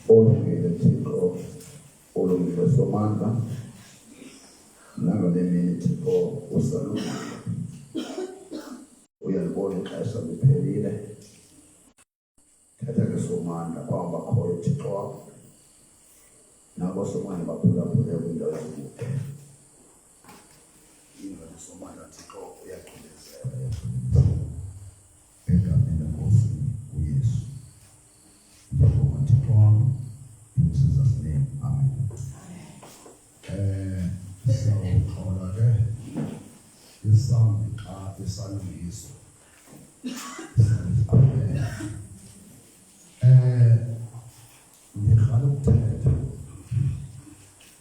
Olungile Thixo, olungile somandla, nangale mini Thixo usalungile. Uyalibona ixesha liphelile. Thatha ke somandla kwaba khoyo Thixo wakho. Nabo somandla baphulaphule kwindawo ezikude. Ingane somandla Thixo uyaqhubezela. Egameni lenkosi uYesu. Ngiyabonga Thixo wami. In Jesus' name, amen. Sawuxola ke isami xa isalungiswa. Amen. Ngikhala ukuthetha.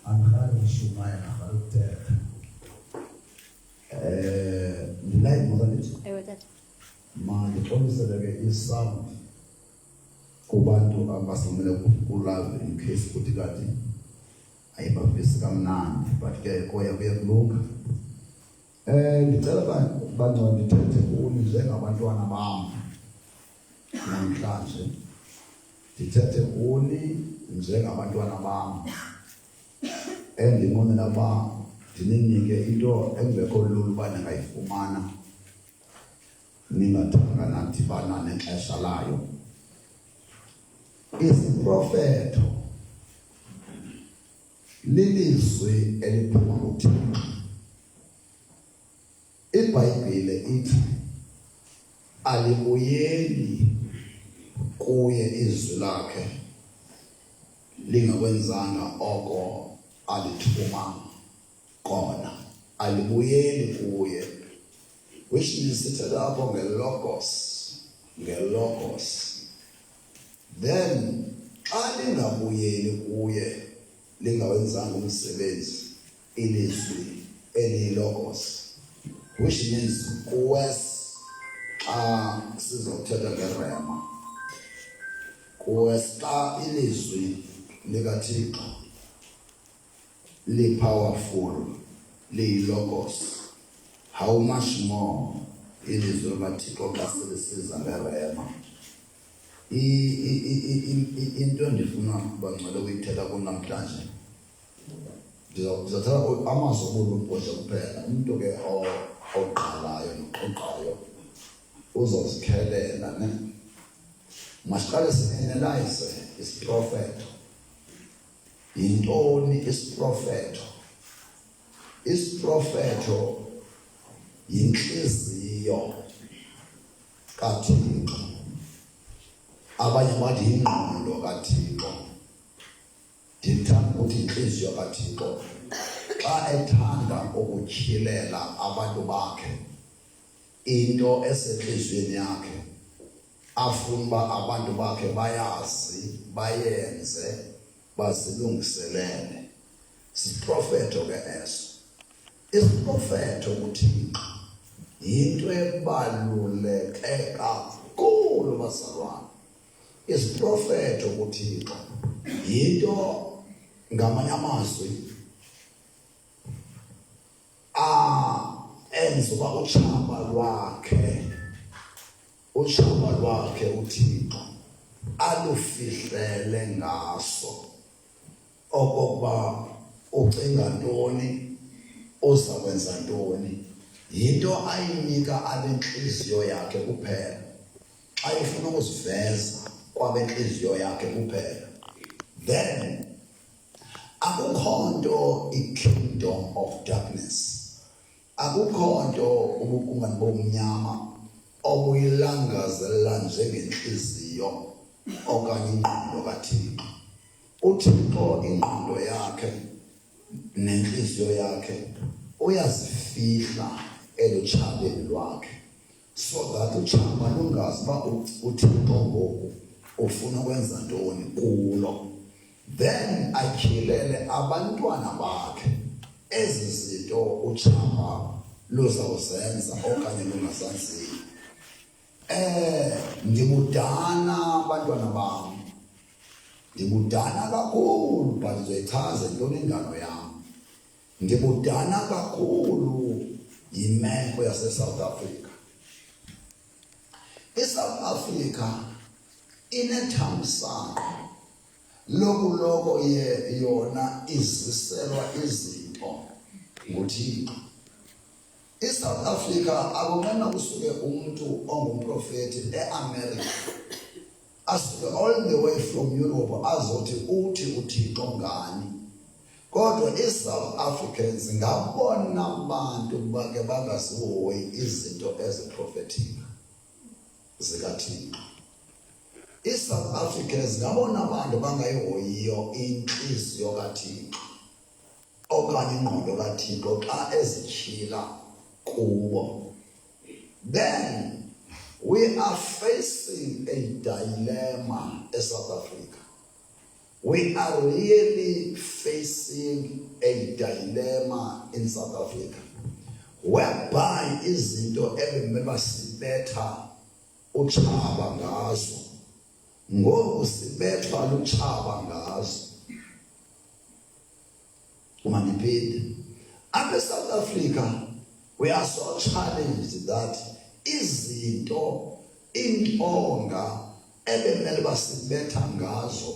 Angikhali ukushumayela, ngikhala ukuthetha. Ndilayi mozalithi. Ewe tata. Mandixolisele ke isami kubantu abasomele kulazi in case kuthi kanti ayibavisi kamnandi but ke koya kuyakulunga. Ngicela bangcono ndithethe kuni njengabantwana bam namhlanje. Ndithethe kuni njengabantwana bam endinqwenela uba ndininike into engekho lula uba ningayifumana ningathanga nadibana nexesha layo. Isiprofeto lilizwi eliphuma kuThixo. iBhayibhile ithi alibuyeli kuye izwi lakhe lingakwenzanga oko alithuma kona. Alibuyeli kuye, which means sithetha apho ngelogos. Then xa lingabuyeli kuye lingawenzanga umsebenzi ilizwi elilogos, which means kuwes xa sizothetha ngerema, kuwes xa ilizwi likaThixo li-powerful, liyilogos, how much more ilizwi likaThixo xa selisiza ngerema. Into endifuna bangcwele ukuyithetha kunamhlanje, ndizothatha amazwi obulumko kuphela. Umuntu ke oqalayo noqoqayo uzozikhelela ne. Masiqale si-analyze isiprofeto. Yintoni isiprofeto? Isiprofeto yinhliziyo kaThixo. Abanye bathi yingqondo kaThixo. Ndithanda ukuthi inhliziyo kaThixo xa ethanda ukutyhilela abantu bakhe into esenhliziyweni yakhe, afuna uba abantu bakhe bayazi, bayenze, bazilungiselele. Siprofeto ke eso. Isiprofeto kuThixo yinto ebaluleke kakhulu bazalwane. Isiprofeto kuThixo yinto ngamanye amazwi enza uba utshaba lwakhe uThixo alufihlele ngaso okokuba ucinga ntoni, uzakwenza ntoni. Yinto ayinika abenhliziyo yakhe kuphela, xa ifuna ukuziveza kwabenhliziyo yakhe kuphela. Then akukho nto i-kingdom of darkness, akukho nto ubukungani bomnyama obuyilangazelela njengenhliziyo okanye ingqondo kaThixo. uThixo ingqondo yakhe nenhliziyo yakhe uyazifihla elutshabeni lwakhe, so that utshaba lungazi uba uThixo ngoku ufuna ukwenza ntoni kulo. Then atyhilele abantwana bakhe ezi zinto utshaba luzawuzenza okanye lungazaziyo. Ndibudala bantwana bam, Ndibudana kakhulu but ndizoyichaza intoni ingalo yam. Ndibudana kakhulu yimeko yase-South Africa. ISouth Africa inethamsanqa lokuloko yona iziselwa izinto nguThixo. ISouth Africa akumele kusuke umuntu ongumprofeti eAmerica asuke all the way from Europe azothi uthi uThixo ngani. Kodwa iSouth Africans ngabona abantu bake bangazihoyi izinto eziprophetic zikaThixo. ISouth Africans ngabona abantu bangayihoyiyo inhliziyo kaThixo okanye ingqondo kaThixo xa ezityhila kubo. Then we are facing a dilemma in South Africa. We are really facing a dilemma in South Africa whereby izinto ebemele sibetha utshaba ngazo ngoku sibethwa lutshaba ngazo. Uma ndiphinde apha eSouth Africa we are so challenged that izinto intonga ebemele basibetha ngazo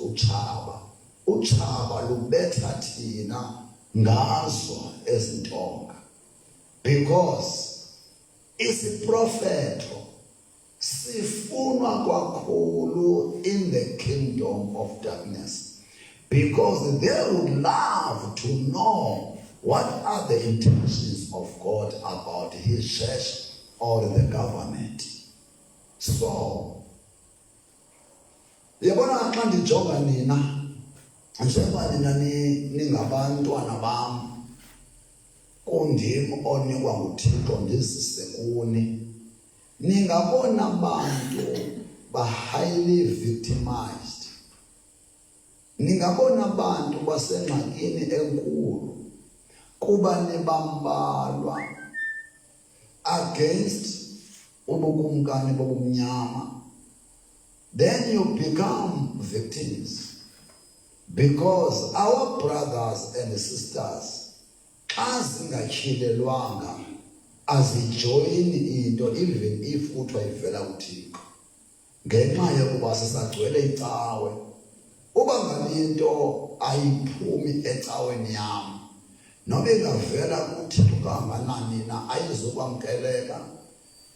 utshaba lubetha thina ngazo ezintonga because isiprofeto sifunwa kakhulu in the kingdom of darkness because they would love to know what are the intentions of God about his church or the government. So yabona xa ndijonga nina njengoba nina ningabantwana bam kundim onikwa nguThixo ndizise kuni, ningabona abantu highly victimized, ningabona abantu basengxakini enkulu kuba nibambalwa against ubukumkani bobumnyama. Then you become victims because our brothers and sisters xa zingatyhilelwanga azijoyini into even if kuthiwa ivela kuThixo ngenxa yokuba sisagcwele icawe. Uba ngalinto ayiphumi ecaweni yam noba ingavela kuThixo kangakanani na ayizokwamkeleka,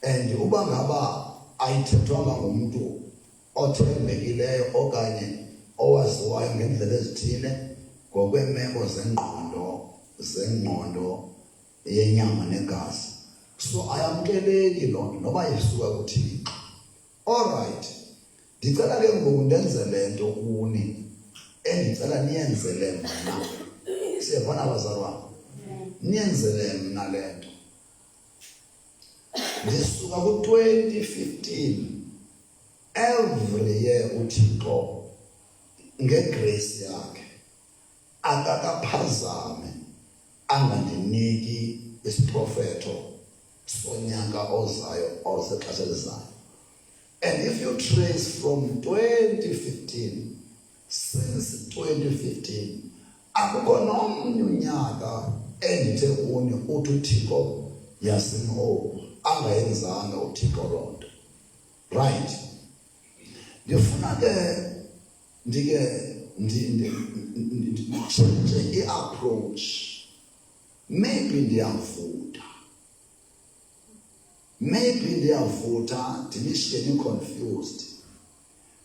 and uba ngaba ayithethwanga ngumuntu othembekileyo okanye owaziwayo ngendlela ezithile ngokweemeko zengqondo yenyama negazi, so ayamkeleki loo nto noba isuka kuThixo. Alright, ndicela ke ngoku ndenze le nto kuni endicela niyenzele mna. Siyabona abazalwane, niyenzele mna le nto. Ndisuka ku-2015 every year uThixo ngegrace yakhe akakaphazame angandiniki isiprofeto sonyaka ozayo osexesha elizayo. And if you trace from 2015, since 2015 akukho nomnye unyaka endithe kuni uthi uThixo yasimhofu angayenzanga uThixo loo nto. Right, ndifuna ke nditshintshe i-approach. Maybe ndiyavutha ndinishiyeni confused.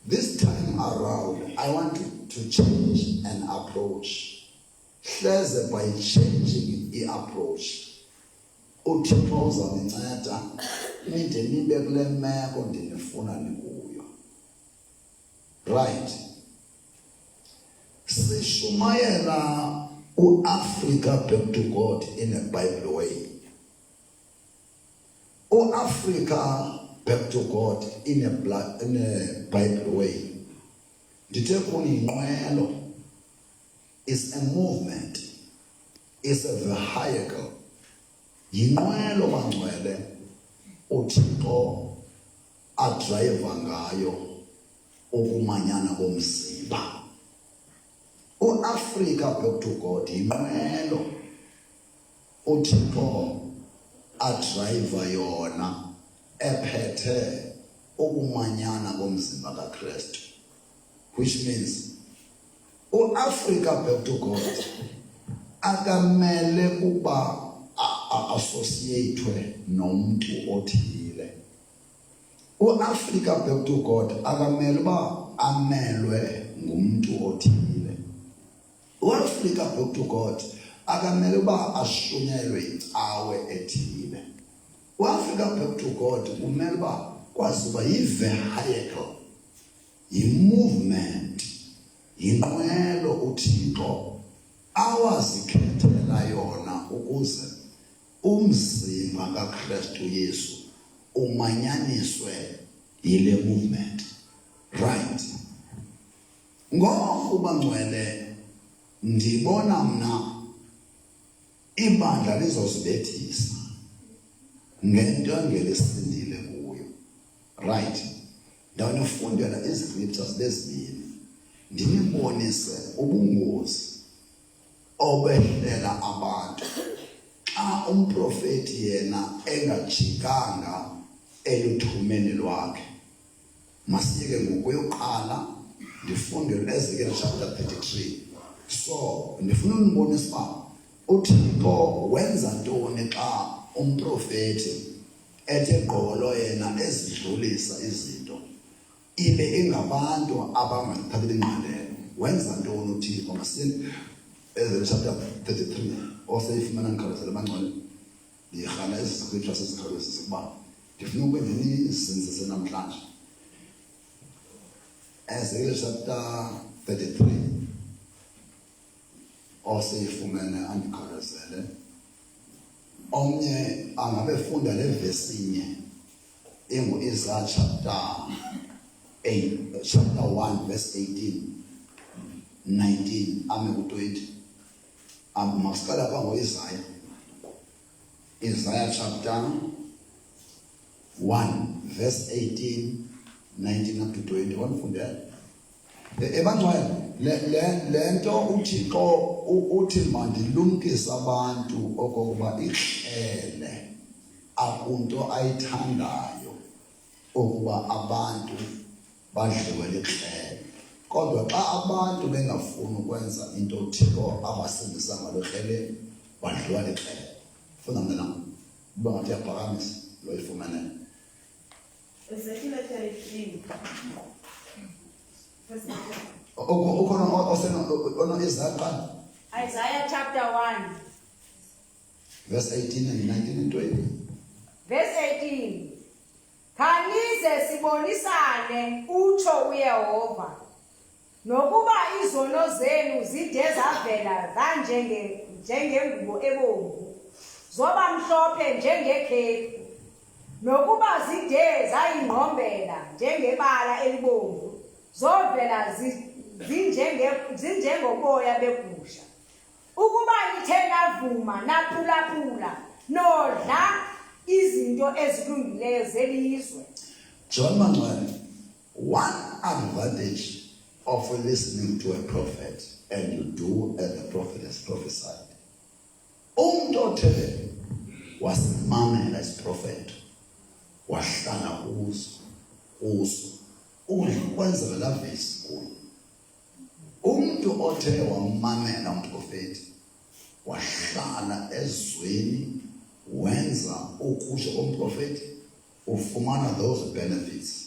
This time around I want to change an approach. Hleze by changing i-approach uThixo uzaninceda nide nibe kule meko ndinifuna nikuyo. Right, sishumayela uAfrica back to God in a Bible way. Africa back to God in a Bible way. Ndithe kuni inqwelo is a movement, is a vehicle. Yinqwelo mangcwele uThixo adrive ngayo ukumanyana komzimba Africa back to God inqwelo uThixo adriver yona ephethe ukumanyana komzimba kaKristu, which means uAfrica back to God akamele kuba associate nomuntu othile. uAfrica back to God akamele ba amelwe ngumuntu othile. uAfrica back to God akamele ba ashunyelwe icawe ethile. uAfrica back to God kumele ba kwaziba yi-vehicle, yi-movement, yinqwelo uThixo awazikhethela yona ukuze umzimba kaKristu Yesu umanyaniswe yile movement. Right. Ngoba ngcwele ndibona mna ibandla lizosibethisa ngento engelisindile kuyo. Right. Ndawufundela iScriptures lesibili ndinibonise ubungozi obehlela abantu xa umprofeti yena engajikanga eluthumeni lwakhe. Masiyeke ngokuyoqala ndifundele Ezekiel chapter 33. So ndifuna unibonisa uba uThixo wenza ntoni xa umprofeti ethe gqolo yena ezidlulisa izinto ibe ingabantu abangathatheli ingqalelo. Wenza ntoni uThixo? Masiyeke Ezekiel chapter 33 oseyifumana ngikhathazela bangcwele ndiyirhala ezi-scriptures sesikhawulezisa ukuba ndifuna ukwenza nizinzise namhlanje. Ezekiel chapter 33 oseyifumene andikhathazele. Omnye angabefunda le verse inye engu-Isaiah chapter 1 verse 18 19 ame ku-20. Masiqala apha ngo-Isaiah. Isaiah chapter 1 verse 18 19 up to 20. Wanifundela ebantwana lento uThixo uthi mandilumkise abantu okokuba ihlele akunto ayithandayo ukuba abantu badliwe lihlele. Kodwa xa abantu bengafuni ukwenza into uThixo abasindisa ngalo hlele badliwa lihlele. Funa mina uba ngathi yaphakamisa lo ifumene Ezekiel 33 Isaiah chapter 1 verse 18 and 19 and 20. verse 18. Khanize sibonisane utsho uYehova, nokuba izono zenu zide zavela njengengubo ebomvu zoba mhlophe njengekhephu, nokuba zide zayingqombela njengebala elibomvu zovela zinjengoboya begusha, ukuba nithe navuma naphulaphula nodla izinto ezilungileyo zelizwe. John Manuel, one advantage of listening to a prophet and you do as the prophet has prophesied. Umuntu othe wasimamela isiprophet wahlala kuso ukwenzela la verse kuyo. Umuntu othe wamamela umprofeti wahlala ezweni wenza okusho komprofeti ufumana those benefits.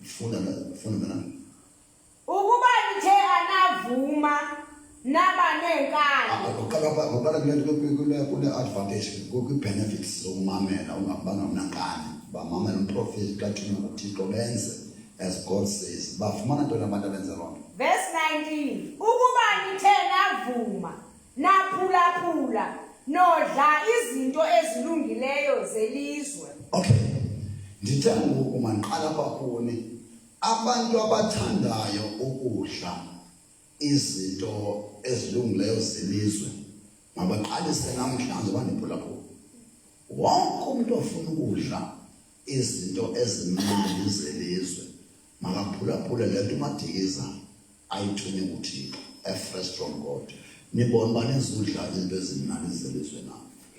Funda mina ukuba nithe anavuma nabanenkani. Ngoba kule advantage kwi-benefits zokumamela ungabanga mnankani bamamela umprofeti xa thina uThixo benze as God says. Bafumana ntoni abantu abenza loo nto? Verse 19. Ukuba nithe navuma naphulaphula nodla izinto ezilungileyo zelizwe. Okay. Ndithe ngoku manqala bakuni abantu abathandayo ukudla izinto ezilungileyo zelizwe mabaqalise namhlanje bandiphulaphula. Wonke umuntu ofuna ukudla izinto ezimnandi zelizwe makaphulaphule le nto uMadikiza ayithume kuThixo. a fresh from God. Nibona banezudla izinto ezimnandi zelizwe na.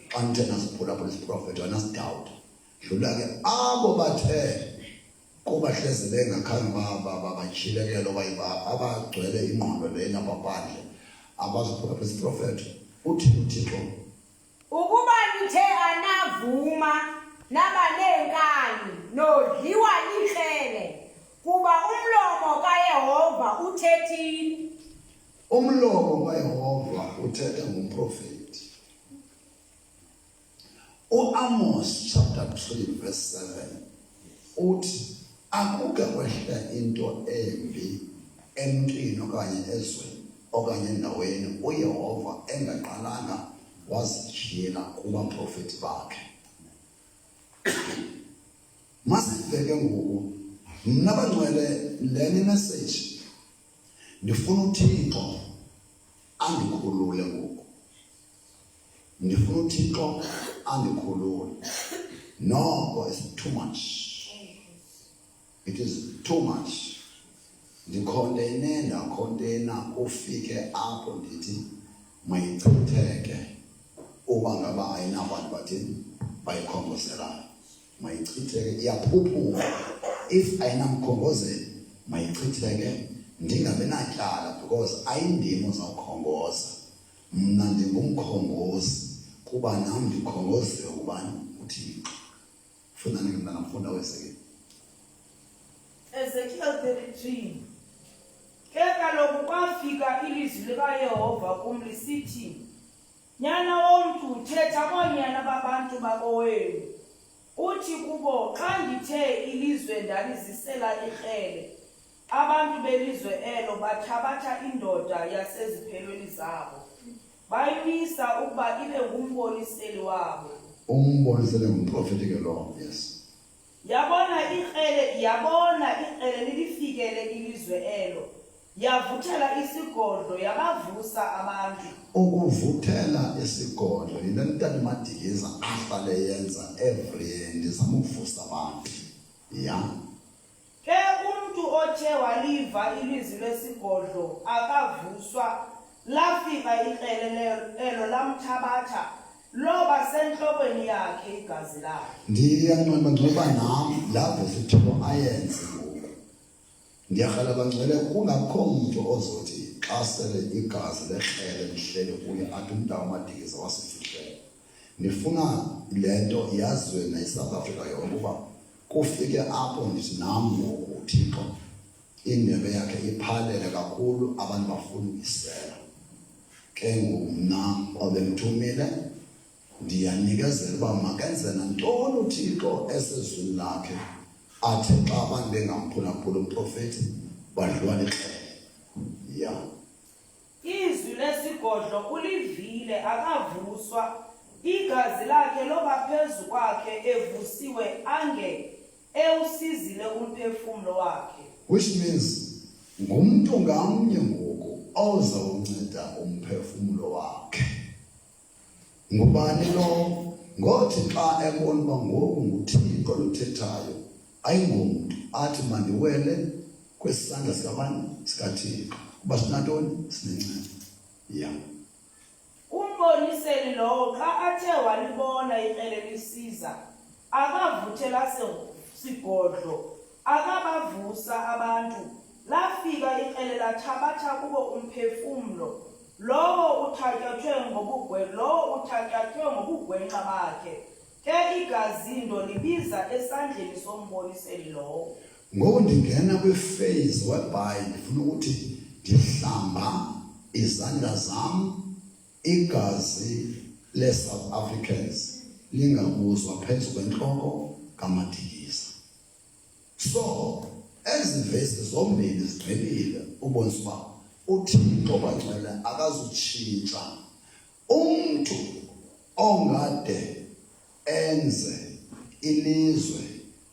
Xa nithe nasiphula phula isiprofethi wanasidawuda. Dlula ke abo bathe kuba hleze bengakhange bachilekele okanye abagcwele ingqondo lena babandle abaziphula phula isiprofethi. Uthi uThixo ukuba nithe anavuma nabanenkani nodliwa likrele kuba umlomo kaYehova uthethile. Umlomo kaYehova uthethe ngumprofeti. Amos chapter 3 verse 7 uthi akuke kwehle into embi emntwini okanye ezweni okanye endaweni uYehova engaqalanga wazijiyela kubaprofeti bakhe. Masiveke ngoku mna bangcwele leni message ndifuna uThixo andikhulule ngoku. Ndifuna uThixo andikhulule. No, it's too much. It is too much. Ndakhontena ufike apho ndithi mayichitheke uba ngaba ayinabantu bathini bayikhongozelayo. Mayichitheke iyaphuphuka. If ayinamkhongozeli mayichitheke ndingabe natyala because ayindimo zawukhongoza. Mna ndingumkhongozi kuba nam ndikhongozele ubani uThixo. Funa ningimna mfunda weseke. Ezekiel 33. Ke kaloku kwafika ilizwi likaYehova kum lisithi, nyana womntu thetha koonyana babantu bakowenu. Uthi kubo xa ndithe ilizwe ndalizisela ikrele, abantu belizwe elo bathabatha indoda yaseziphelweni zabo, bayimisa ukuba ibe ngumboniseli wabo. Umboniseli ngumprofeti ke lo, yes. Yabona ikrele lilifikele ilizwe elo, yavuthela isigodlo yabavusa abantu. Ukuvuthela isigodlo yile nto madikiza ahlale yenza every year ndizama ukuvusa abantu. Ya. Ke umuntu othe waliva ilizwi lesigodlo akavuswa, lafika ikrele elo lamthabatha, loba senhlokweni yakhe igazi lakhe. Ndiyanqaba ngoba nami lapho sithoko ayenze ngoku. Ndiyakhala bangcwele kungakho umuntu ozothi xa sele igazi lekrele lihlele kuye athi umntu amadikiza wasifihlele. Ndifuna lento yaziwe nayiSouth Africa yonke uba kufike apho ndithi nami ngoku uThixo indebe yakhe iphalele kakhulu abantu bafuna ukuyisela. Ke ngoku mna obemthumile ndiyanikezela uba makenze nantoni uThixo esezwini lakhe athi xa abantu bengamphulaphula umprofeti badliwa likrele. Ya. Izwi lesigodlo ulivile akavuswa, igazi lakhe loba phezu kwakhe evusiwe ange ewusizile umphefumlo wakhe. Which means ngumuntu ngamnye ngoku ozawunceda umphefumlo wakhe. Ngubani lo? Ngothi xa ebona uba ngoku nguThixo luthethayo ayingumuntu athi mandiwele kwesandla sikabani sikaThixo kuba sinantoni sinenceba. Ya. Umboniseli lowo xa athe walibona ikrele lisiza, akavuthela sigodlo, akabavusa abantu, lafika ikrele lathabatha kubo umphefumlo, lowo uthatyathwe ngobugwenxa bakhe. Ke igazindo libiza esandleni somboniseli lowo. Ngoku ndingena kwiphase whereby ndifuna ukuthi ndihlamba izandla zam igazi le-South Africans lingabuzwa phezu kwentloko kamadikiza. So ezi vesi zombili zigqibile ubonisa uba uThixo bangcwele akazutshintsha. Umntu ongade enze ilizwe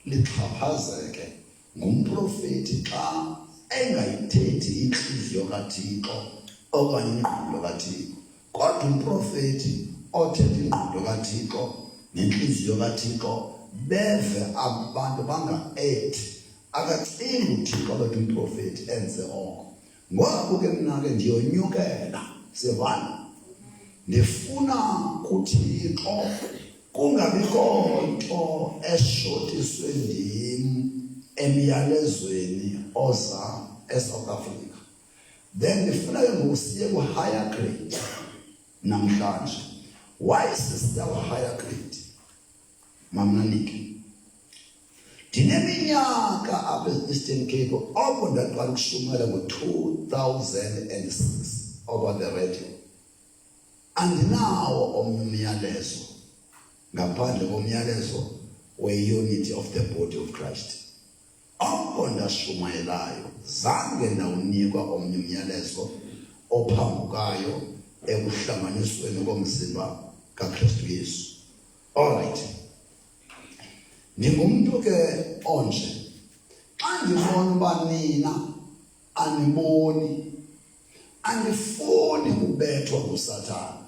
lixhaphazeke ngumprofeti xa engayithethi inhliziyo kaThixo okanye ingqondo kaThixo. Kodwa umprofeti othetha ingqondo kaThixo nenhliziyo kaThixo beve abantu banga-8 akacingi uThixo abethi umprofeti enze oko. ngoku ke mina ke ndiyonyukela sivana ndifuna kuThixo kungabikho nto eshotiswe ndim emyalezweni oza eSouth Africa. Then ndifuna ke ngokusiye ku-higher grade namhlanje. Why sister higher grade? Mamnaniki ndineminyaka apha e-Eastern Cape apho ndaqala ukushumayela ngo-2006 over the radio. Andinawo omnye umyalezo ngaphandle komyalezo we-unity of the body of Christ. Apho ndashumayelayo zange ndawunikwa omnye umyalezo ophambukayo ekuhlanganisweni komzimba kaKristu Yesu. All right. Ningumuntu ke onje. Xa ndibona uba nina aniboni, andifuni kubethwa nguSathane,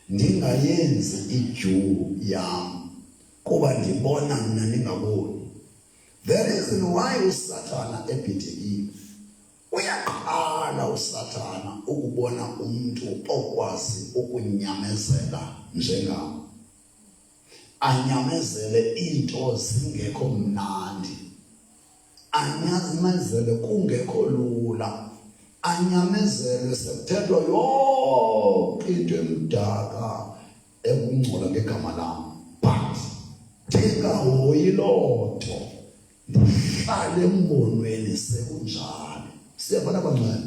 ndingayenzi idyuwu yam kuba ndibona mna ningaboni. The reason why uSathana ebhidekile, uyaqala uSathana ukubona umuntu okwazi ukunyamezela njengam, anyamezele into zingekho mnandi, anyamezele kungekho lula, anyamezele sekuthethwa yonke into emdaka ekungcola ngegama lam, but ndingahoyi loo nto, ndihlale embonweni sekunjalo. Siyabona kancane,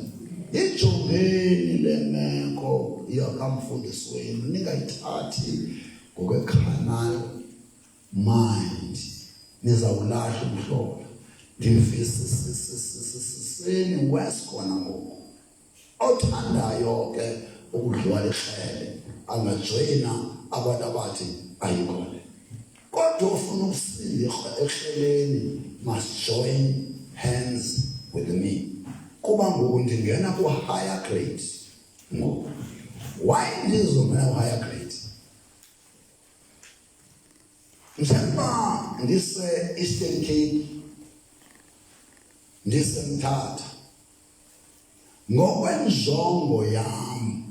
ijongeni le meko yakamfundisi wenu, ningayithathi ngokwe-carnal mind, nizawulahla umhlobo. Ndivisisisisisini wes khona ngoku. Othandayo ke ukudliwa lihlele angajoyina abantu abathi ayikole. Kodwa ufuna ukusindiswa ehleleni, must join hands with me. Kuba ngoku ndingena ku-higher grade ngoku. Why ndizongena ku-higher grade? Njengoba ndise-Eastern Cape, ndiseMthatha, ngokwenjongo yam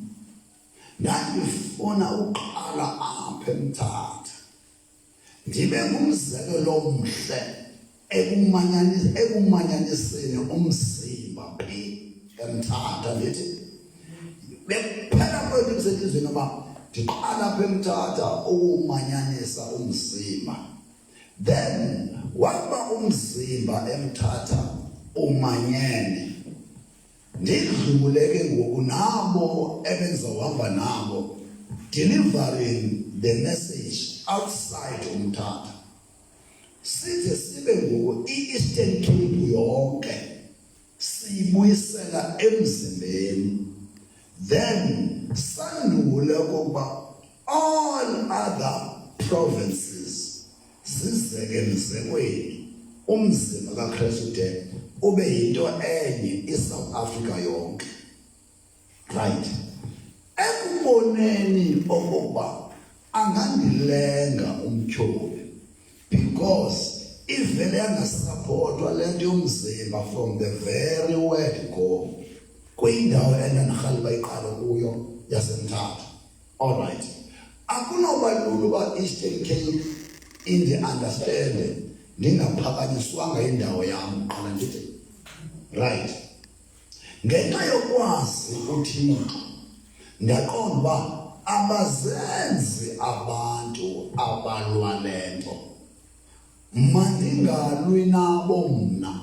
ndandifuna uqala apha eMthatha ndibe ngumzekelo omhle ekumanyaniseni umzimba phi eMthatha. Ndithi bekuphela kwethu emsentliziweni uba ndiqala apha eMthatha ukumanyanisa umzimba. Then waba umzimba eMthatha umanyene, ndidlule ke ngoku nabo ebenzawuhamba nabo delivering the message outside uMthatha. Size sibe ngoku i-Eastern Cape yonke siyibuyisela emzimbeni. Then sandule ukuba all other provinces zizeke emzekweni umzimba kaKristu de ube yinto enye iSouth Africa yonke. Right. Ekuboneni okokuba angandilenga umtyholi because ivele yangasapotwa le nto yomzimba from the very word go kwindawo endandirhaliba iqalo kuyo yaseMthatha. All right. Akunoba lula uba Eastern Cape indi-understande ndingaphakanyiswanga indawo yam qala ndithi. Right. Ngenxa yokwazi uThixo ndaqonda uba abazenzi abantu abalwa le nto, mandingalwi nabo mna,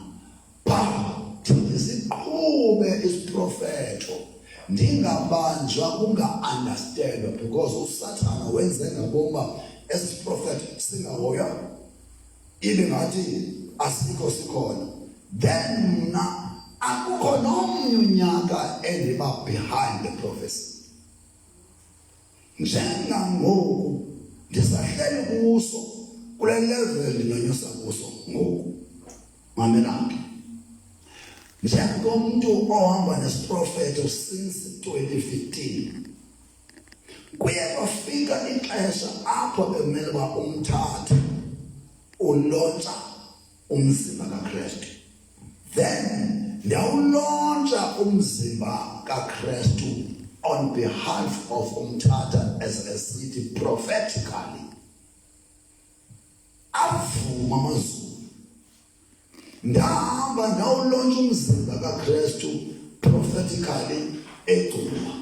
pha ndiziqhube isiprofeto ndingabanjwa kunga-understandwa because uSathana wenze ngabomba esi prophet singahoya ibe ngathi asikho sikhona. Then mna akukho nomnye unyaka endiba behind the prophecy. Njengangoku ndisahleli kuso kule level ndinonyusa kuso ngoku. Mamelanga. Njengomuntu ohamba nesiprofeto since 2015. Kuye kwafika ixesha apho bekumele uba uMthatha ulontsha umzimba kaKristu. Then ndawulontsha ulontsha umzimba kaKristu on behalf of umthatha as a city prophetically. Avuma amazulu. Ndahamba ndawulontsha umzimba kaKristu prophetically eGcuwa.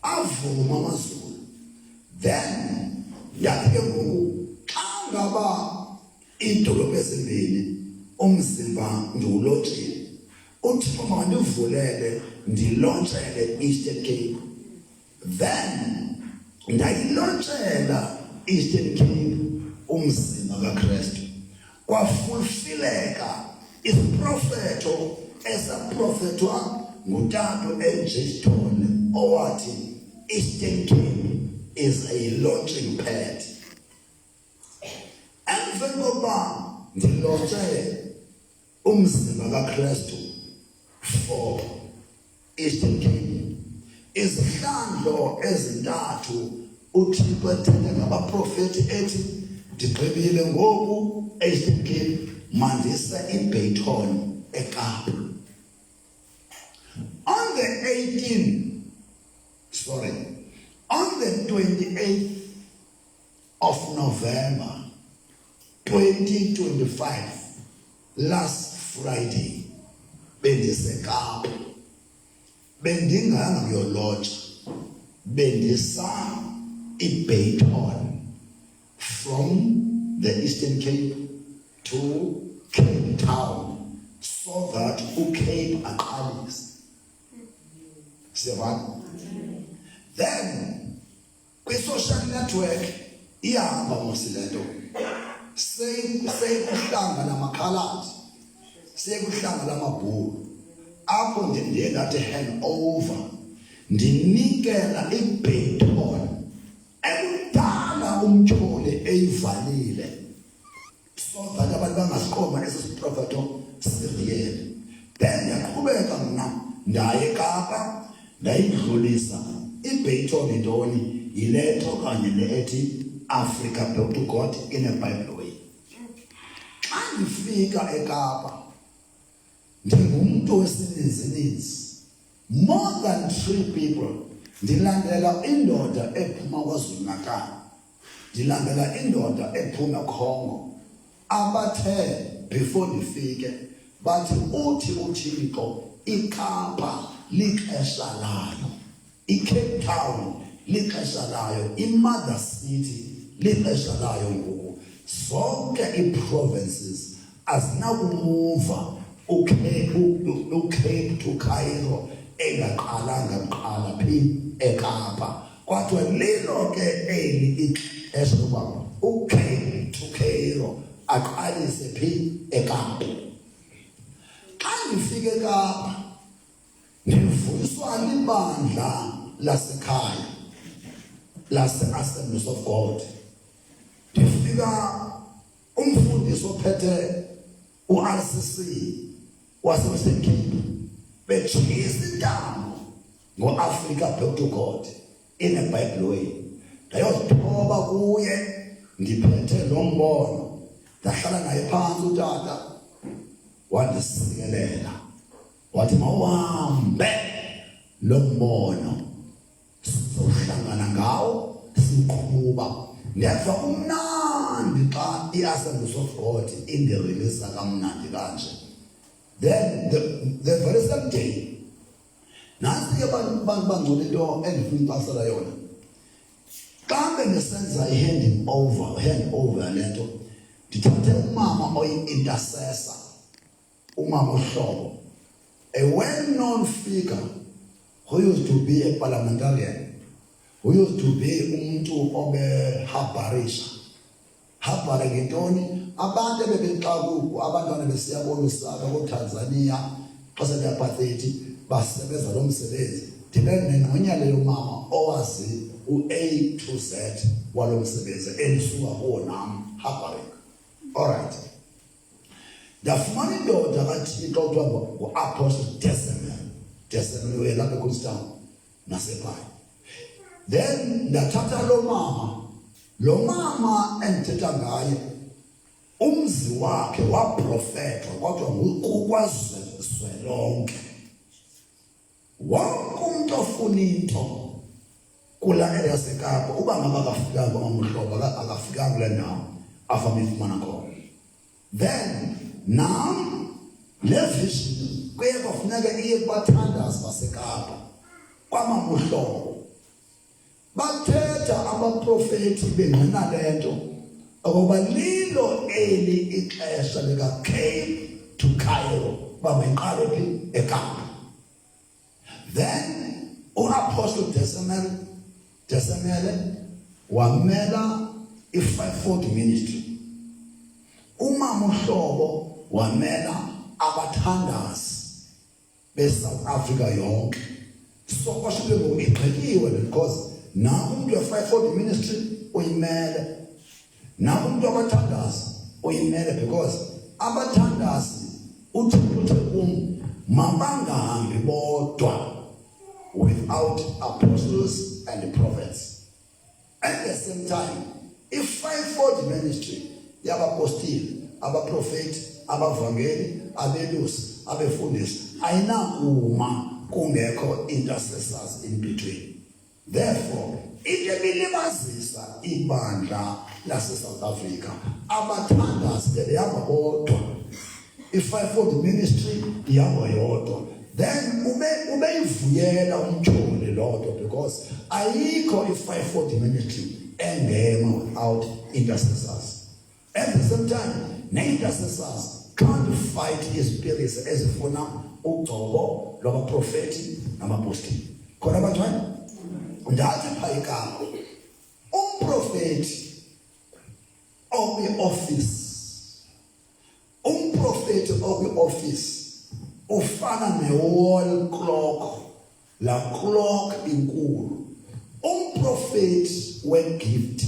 Avuma amazulu. Then yathi ngoku xa ngaba idolobha ezimbini umzimba ndiwulotshile. Uthixo mandivulele ndilontshele Eastern Cape. Then ndayilontshela Eastern Cape umzimba kaKristu. Kwafulfileka isiprofeto esaprofetwa ngutata NJ Stone owathi Eastern Cape is a launching pad. Emveni kokuba ndilontshe umzimba kaKristu for Eastern Cape, izihlandlo ezintathu uThixo ethethe ngabaprofeti ethi ndigqibile ngoku Eastern Cape mandise iBayton eKapa. On the 28th of November 2025, last Friday, bendiseKapa, bendinganga kuyolotsha, bendisa iBayton from the Eastern Cape to Cape Town so that uCape aqalise. Then kwi-social network iyahamba mosilento sekuhlanga namakhaladi sekuhlanga lamabhulu apho ndiye ngathi hand over ndinikela iBayton ekudala umtyholi eyivalile so that abantu bangasiqoma esisiprofeto siriyele. Then yaqhubeka mna ndaye eKapa ndayidlulisa iBayton intoni yilento kanye lethi Africa built to God in a Bible way. Xa ndifika eKapa ndingumuntu wesininzi, more than 3 people. Ndilandela indoda ephuma KwaZulu-Natal, ndilandela indoda ephuma Congo, abathe before ndifike bathi uthi uThixo iKapa lixesha layo, iCape Town lixesha layo, iMother City lixesha layo ngoku. Zonke iprovinces azinakumuva uCape to Cairo engaqalanga mqala phi eKapa. Kwathiwa lilo ke eli ixesha lokuba uCape to Cairo aqalise phi eKapa. Xa ndifike eKapa ndivuyiswa libandla lasekhaya lase-Assemblies of God. Ndifika umfundisi ophethe uRCC wase-Western Cape bejikisa intambo ngo-Africa built to God in a Bible way. Ndayozithoba kuye ndiphethe lo mbono, ndahlala naye phansi utata wandisikelela wathi mawuhambe lo mbono sizohlangana ngawo siqhuba. Ndeva kumnandi xa i-Assemblies of God indirelisa kamnandi kanje. Then the very same day nasi ke bantu bangcole into endifuna ipasela yona. Xa bendisenza i-hand over lento ndithathe umama oyi-intercessor, umama Uhlobo, a well-known figure who used to be a parliamentarian, who used to be umuntu obehabarisha habara ngentoni abantu bebexakuku abantwana besiyabonisa ko-Tanzania xesha le-apartheid basebenza lo msebenzi. Ndinengqonyela yomama owazi u-A to Z walo msebenzi endisuka kuwo nam habaring. Alright, ndafumana indoda kaThixo kuthiwa ngu-Apostle Desmond uyelapha eKoonstown nasePayi. Then ndathatha lo mama endithetha ngaye, umzi wakhe waprofethwa kwathiwa nguKukwazwelonke. wonke umuntu ofuna into kula area seKapa uba ngaba akafikanga amaMhlobo akafikanga la ndawo afame ifumana khona. Then now le vision kuye kwafuneka iye kubathandazi baseKapa kwamaMhlobo bathetha abaprofeti bengena lento ukuba lilo eli ixesha lika Cape to Cairo babenqale phi eKapa. Then uApostle Desemele wamela i-540 ministry. uMaMhlobo wamela abathandazi beSouth Africa yonke. So kwashilo ngokuxekiwe because naku umuntu we-540 ministry uyimele, naku umuntu wabathandazi uyimele because abathandazi uthi mabangahambi bodwa without apostles and prophets. At the same time, if 540 ministry yabapostile, abaprofeti, abavangeli, abelusi, abefundisi ayinakuma kungekho intercessors in between. Therefore, itelibazisa ibandla lase-South Africa abathandazi belihamba bodwa, i-540 ministry ihamba yodwa. Then ubeyivuyela umjoli lodwa because ayikho i-540 ministry engema without intercessors. At the same time, ne-intercessors can't fight spirits ezifuna ugcobo lwabaprofeti namapostoli. Khona abantwana ndathi pha eKapa umprofeti okwi-office ufana ne-wall clock, la clock inkulu. Umprofeti we-gift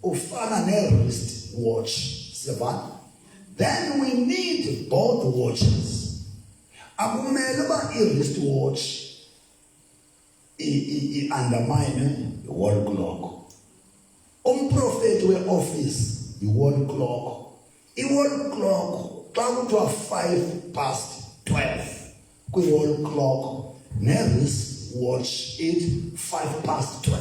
ufana ne-wrist watch. Siyabona? Then we need both watches. Akumele ba i-wrist watch i-undermine i-wall clock. Umprofeti we-office i-wall clock. I-wall clock xa kuthiwa 12:05 kwi-wall clock ne-wrist watch it 12:05.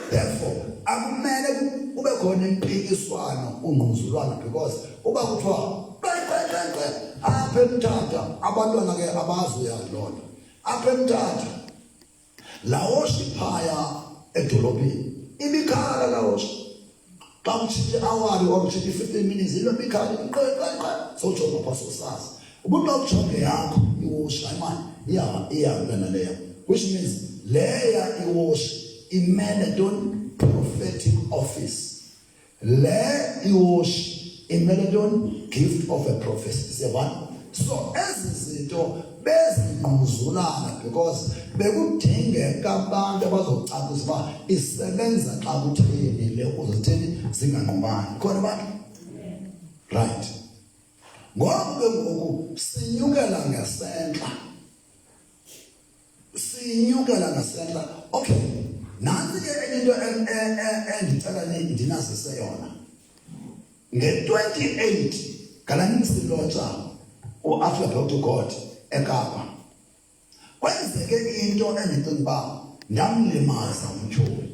Therefore akumele kube khona impikiswano ungquzulwana because uba kuthiwa apha eMthatha abantwana ke abazuya lona apha eMthatha la worship phaya edolobheni ibikhala la worship xa kutshithi awari or kutshithi 15 minutes ilo bikhala sotsho ngaphaso sasa umuntu awujonge yakho iwosha imani iyahambelana leyo, which means leya iwosha imele don prophetic office, le iwosha imele don gift of a prophecy. Siyabona? So ezizinto bezingquzulana because bekudingeka abantu abazocacisa uba isebenza xa kutheni le uzitheni zinganqumani. Khona abantu? Right. Ngoku ke ngoku sinyukela ngasentla. Okay. Nansi ke into endicela ndinazise yona. Nge-28 kalanisilotsha u-Africa Back to God eKapa. Kwenzeke into endicinga uba ndamlimaza umtsholi.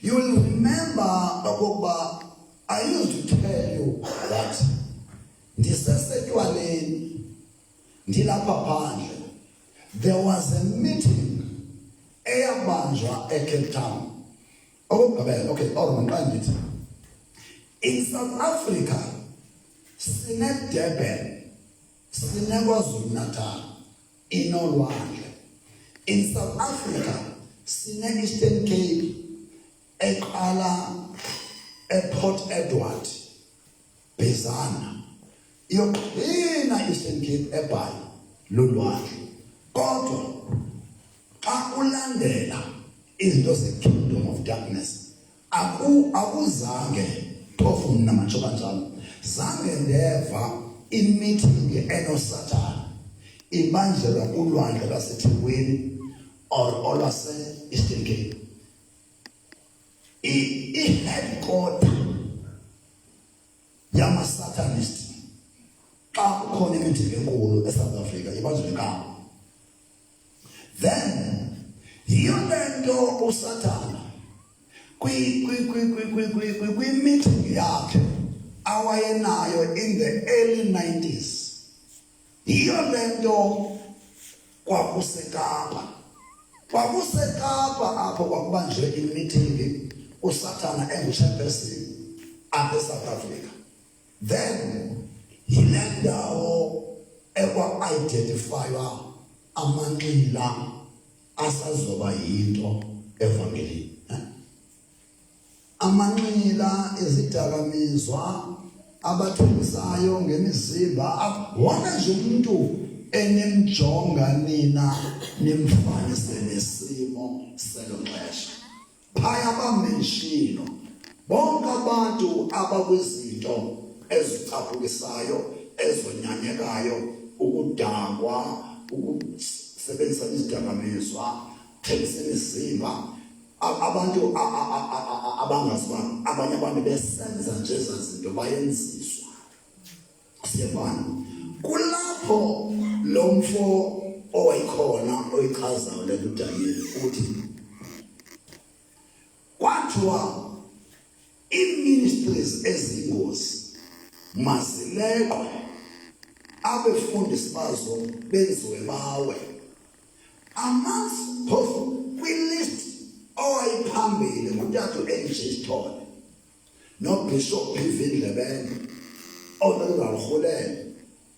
You will remember okokuba I used to tell you that ndisesetywaleni ndilapha phandle. There was a meeting eyabanjwa eCape Town. Okay, in South Africa, sine Durban, sine KwaZulu-Natal, inolwandle. In South Africa, sine Eastern Cape, eqala ePort Edward, Bizana. Yoqina Eastern Cape eBhayi lolwandle. Kodwa xa ulandela izinto ze-kingdom of darkness akuzange phofu mna matsho kanjalo zange ndeva imeeting enoSatan ibanjelwa kulwandle lwaseThekwini or olwase-Eastern Cape. I-headquarter yama-Satanist xa kukhona imeeting enkulu eSouth Africa ibanjelwa eKapa. lento uSathana kwi-meeting yakhe awayenayo in the early 90s. Yiyo lento kwakusekapa apho kwakubanjwe i-meeting uSathana engu-chairperson apha eSouth Africa. Then yile ndawo ekwa-identifywa amanqila asazoba yinto evangelini. Amanqila izidakamizwa abathengisayo ngemizimba wona nje umuntu enemjonga nina nimfanise nesimo selo xesha. Phaya bamenshino bonke abantu abakwizinto ezicaphukisayo ezonyanyekayo, ukudakwa, ukusebenzisa izidakamizwa, thengisa imizimba, abantu abangazibani, abanye abantu besenza nje ezazinto bayenziswa. Siyabona kulapho lo mfo owayikhona oyichazayo le Daniel uthi kwathiwa i-ministries ezingozi mazileqwe, abefundisi bazo benziwe bawe. Amongst phofu kwilist owayiphambili ngutata u-N.J. Stone noBishop P.V. Ndlebende, otata uRhulele,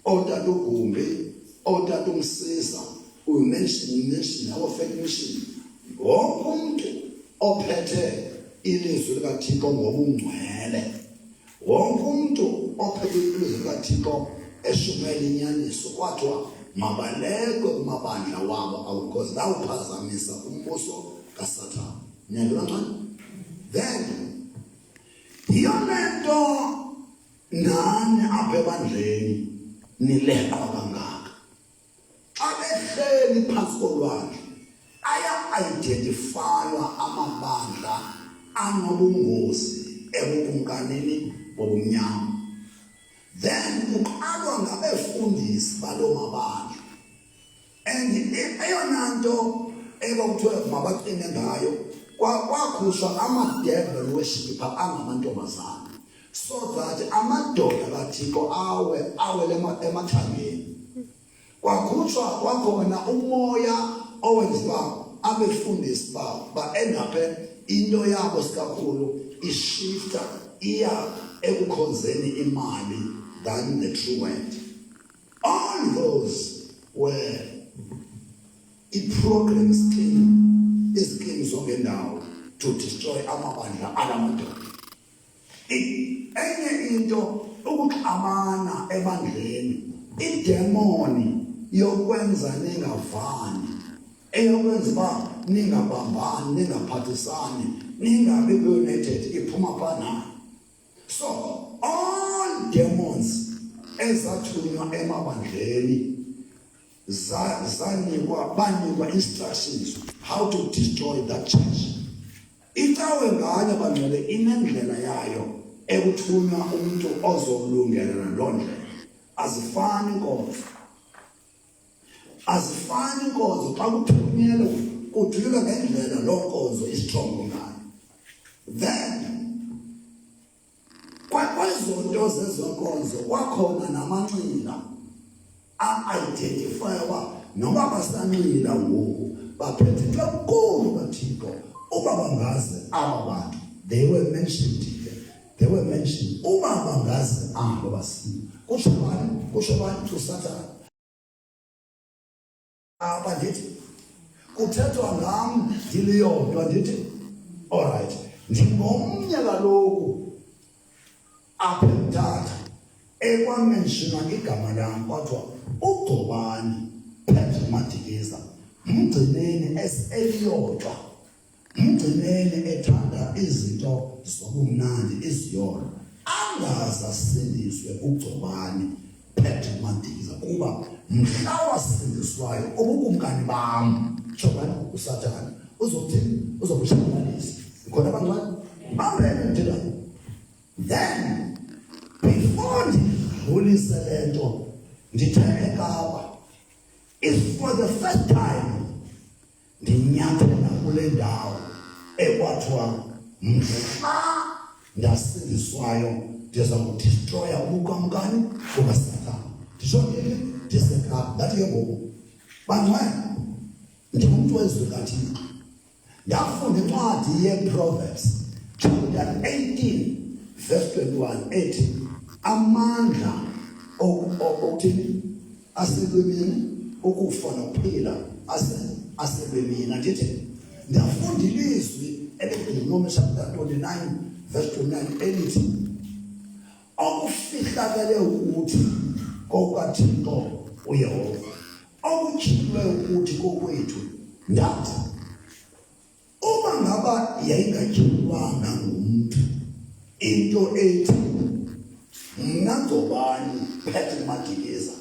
otata uGumbi, otata uMsiza, umention our mission. Wonke umuntu ophethe ilizwi likaThixo ngobungcwele, wonke umuntu ophethe ilizwi likaThixo eshumela inyaniso, kwathiwa mabalekwe kumabandla wabo because lawuphazamisa umbuso kaSathane. Niyabona? Then yiyo lento nani apha ebandleni nileqwa kangaka. Xa behleli phantsi kolwandle aya-identifywa amabandla anobungozi ebukumkanini bobumnyama. Then kuqalwa ngabefundisi baloo mabandla, and eyona nto ekuthiwa mabaqine ngayo kwakhutshwa ama-devil worshipper angamantombazana, so that amadoda kaThixo awele emathangeni. Kwakhona umoya owenziwa abefundisi ba-endaphe into yabo sikakhulu ishifta iya ekukhonzeni imali than the true word. All those were i-program scheme zongendawo to destroy amabandla alamadoda. Enye into ukuxabana ebandleni, idemoni yokwenza ningavani, eyokwenza uba ningabambani, ningaphathisani, ningabi united iphuma phana. So all demons ezathunywa emabandleni banikwa instructions how to destroy that church. Icawe nganye bangcwele inendlela yayo ekuthunywa umuntu ozolungela loo ndlela. Azifani inkonzo xa kuthunyelwa kudlula ngendlela loo nkonzo istrongo ngayo. Then kwezo nto zezonkonzo kwakhona namanqila a-identify uba noba basanqila ngoku baphethe into enkulu kaThixo. Uba bangaze aba bantu, they were mentioned here. They were mentioned. Uba bangaze aba basini. Kusho bani uSathane? Ndithi kuthethwa ngam ndiliyodwa ndithi all right, ndingomnye kaloku apha eMthatha ekwamenshonwa igama lam, kwathiwa uGcobani Patrick Madikiza mgcineni eliyodwa, mgcineni ethanda izinto zobumnandi iziyolo, angaze asindiswe uGcobani Patrick Madikiza, kuba mhla wasindiswayo ubukumkani bam shobani uSathane uzokuthini, uzokutshabalalisa khona abancane bamele. Then before ndidlulise le nto ndithe eKapa is for the first time ndinyathela kule ndawo ekwathiwa mhla ndasindiswayo ndiza kudestroya ubukamkani bukaSathane. Ndisho ngeke ndisekhapha ngathi ke ngoku bangcwele ndingumntu wezwi kaThixo. Ndafunda incwadi yeProverbs chapter 18 verse 21 ethi amandla okuthini aselwemini ukufa nokuphila aselwemini. Ndithi ndafunda ilizwi eDuteronomy chapter 29 verse 29 elithi okufihlakele ukuthi kokaThixo uYehova okutyhilwe ukuthi kokwethu ndathi uma ngaba yayingatyhilwanga ngumntu into ethi mna ngobani Patrick Madikizela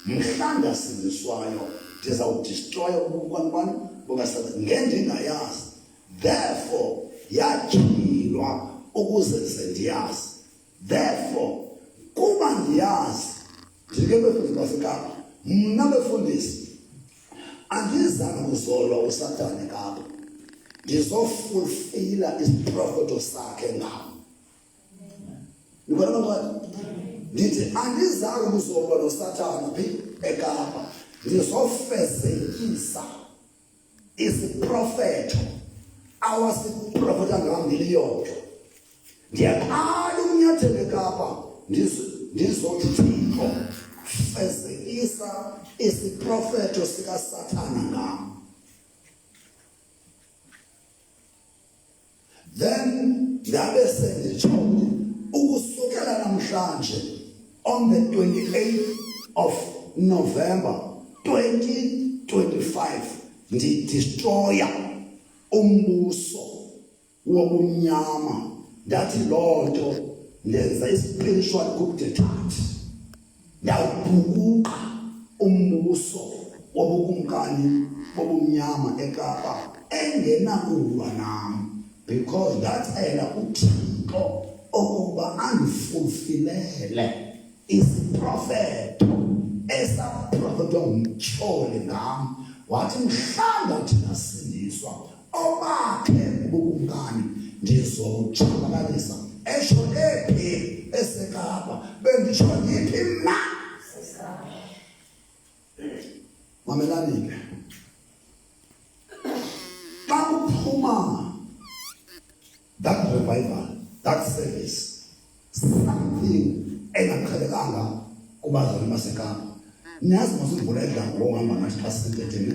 mhla ndasindiswayo ndizawudestroya ubukamkani bukaSathane ngendingayazi, therefore yatyhilwa ukuze sendiyazi, therefore kuba ndiyazi. Ndike befundisi baseKapa, mna befundisi andizanga kuzolwa uSathane Kapa, ndizofulfila isiprofeto sakhe ngam. Nikona manje ndithi andizanga kuzolwa noSathane phi eKapa, ndizofezekisa isiprofeto awasiprofeta ngam ngiliyonke. Ndiyaqala ukunyathela eKapa ndizothi Thixo fezekisa isiprofeto sikaSathane ngam. Then ngabe senditsho ukusukela namhlanje on the 28th of November 2025 ndidestroya umbuso wobumnyama. Ndathi loo nto ndenza ispiritual coup d'etat, ndawubhukuqa umbuso wobukumkani bobumnyama eKapa engenakulwa nam, because ndacela uThixo ukuba andifulfilele isiprofeto esaprofetwa ngumtyholi ngam. Wathi mhla ndathi ndasindiswa obakhe ubukumkani ndizotshabalalisa. Esho ephi eseKapa, benditsho ngiphi mna? Mamelani ke, xa kuphuma that revival, that service, something engaqhelekanga kubazali baseKapa. Niyazi masivula idlango lohamba ngathi xa sisetheni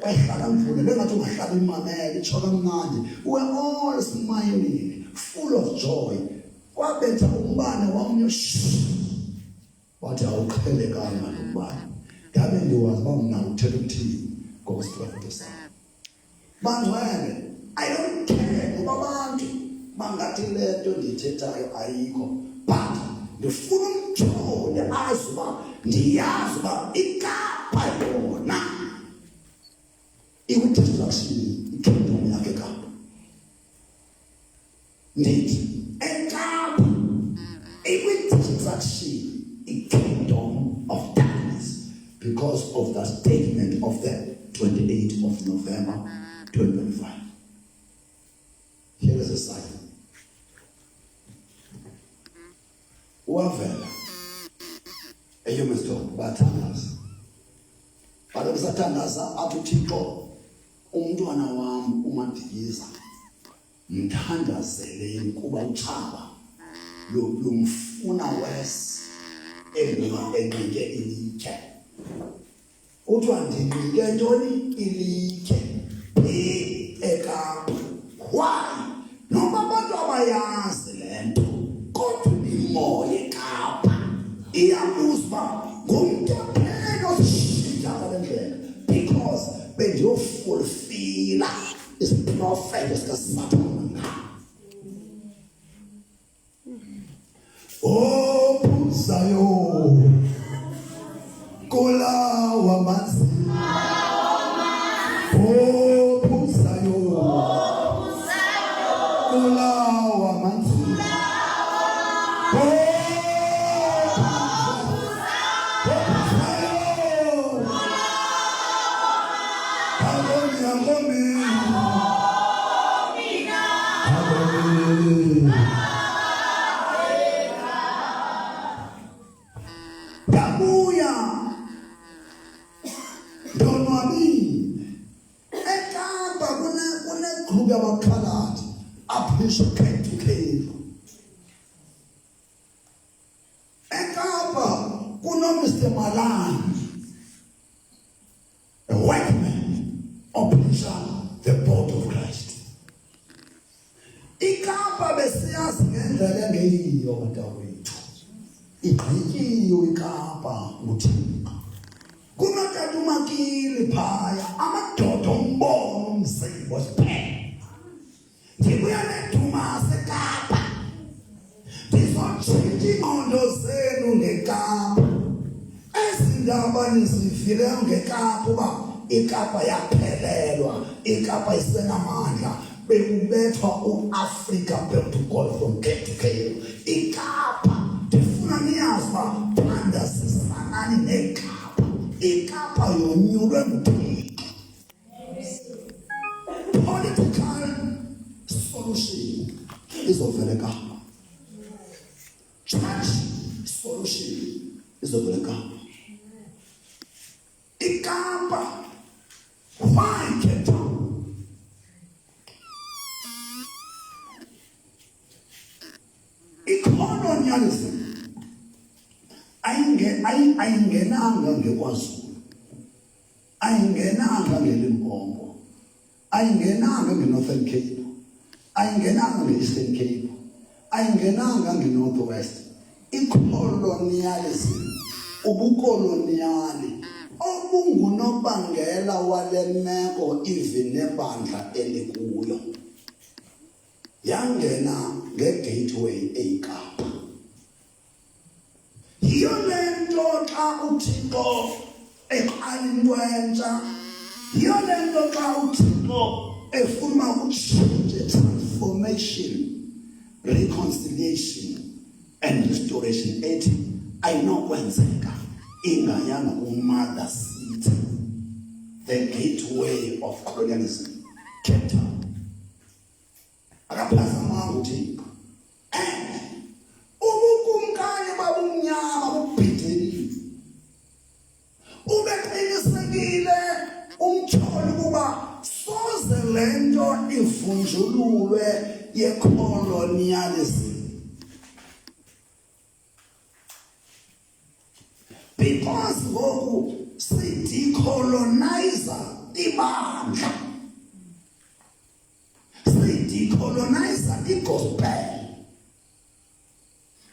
kwayihlala mvula lengathi ungahlala imamele itsho kamnandi. We were all smiling, full of joy. Kwabetha umbane wamnye wathi awuqhelekanga lo mbane. Ngabe ndiwazi uba mna uthetha ukuthini ngokwesiprofeto sakhe. Bangcwele, I don't care ukuba abantu bangathi le nto ndiyithethayo ayikho, but ndifuna umtyholi azi uba ndiyazi uba iKapa yona ikwi-destruction ikingdom yakhe eKapa. Ndithi eKapa ikwi-destruction ikingdom of darkness because of the statement of the 28th of November 2025. Here is a sign. Wavela eyomesto bathandaza, bathandaza athi uThixo umntwana wam uMadikiza mthandazeleni kuba utshaba lumfuna wes enqike ilitye. Kuthiwa ndinqike ntoni? Ilitye eKapa. Why? Noma abantu abayazi le nto, kodwa imoya eKapa iyabuza uba ngumntu ophela osishintsha ngale ndlela, because bendiyofulfila isiprofeto sikaSathane ngam. Ophuzayo kulawa manzi, ophuzayo kulawa manzi, ophuzayo amakhaladi aphisha Cape to Cape. Ekapa kuno Mr. Malan, a white man, aphisha the boat of Christ. Ikapa besiyazi ngendlela engeyiyo batawethu. Igqityiliwe ikapa nguThixo. Kunokatumakile phaya amadoda ombono umzimba siphela. Ndibuya neduma seKapa. Ndizotshintsha ingqondo zenu ngeKapa. Ezindaba nizivileyo ngeKapa uba iKapa yaphelelwa, iKapa isenamandla. Bekubethwa uAfrica built to God from Cape to Cape. Ikapa ndifuna niyazi uba phanda sisanani neKapa. Ikapa yonyulwe nguThixo. Political solution izovela eKapa. Church solution izovela eKapa. Ikapa why Cape Town? Colonialism ayingenanga ngeKwaZulu, ayingenanga ngeLimpopo, ayingenanga ngeNorthern Cape, ayingenanga ngeEastern Cape, ayingenanga ngeNorthwest. Icolonialism, ubukoloniali obungunobangela wale meko ivinebandla elikuyo. Yangena ngegateway eKapa. Yiyo lento xa uThixo eqala into entsha. Yiyo lento xa uThixo efuna ukutshintsha, transformation, reconciliation and restoration ethi ayinokwenzeka ingayanga uMother City, the gateway of colonialism, Cape Town. Akaphazamanga uThixo. Ubukumkani babumnyama bubhidekile. Ubeqinisekile umtyholi ukuba soze lento ivunjululwe yecolonialism. Because ngoku sidecolonize ibandla. Decolonize the gospel.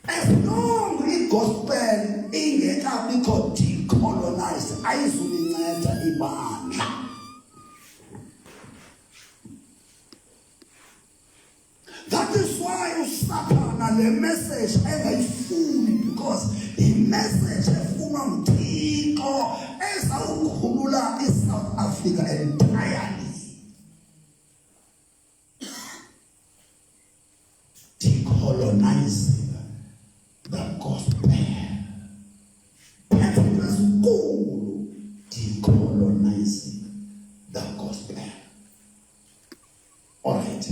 As long as gospel ingekabikho called decolonize, ayizulinceda ibandla. That is why uSathana le message engayifuni, because the message efuna uThixo ezawukhulula iSouth Africa entirely. Decolonizing the gospel. Decolonizing the gospel. All right.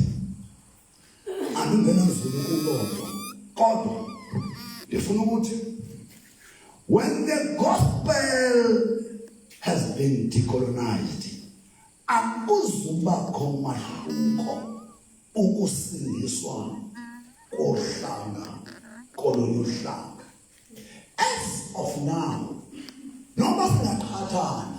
When the gospel has been decolonized, akuzubakho mahluko ukusindiswa kohlanga kolunye uhlanga. As of now, noma singaqhathana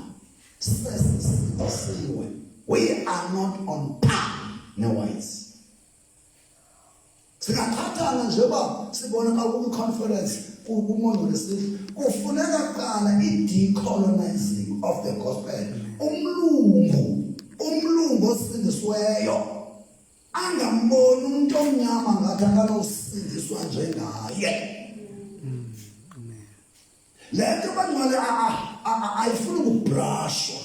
sesisiwe, we are not on par ne-whites. Singaqhathana njengoba sibona xa kwi-conference kumongo lesithi kufuneka kuqala i-decolonizing of the gospel. Umlungu osindisiweyo angamboni umuntu omnyama ngathi akanosindiswa njengaye. Le nto bangcwele ayifuni ukubrushwa,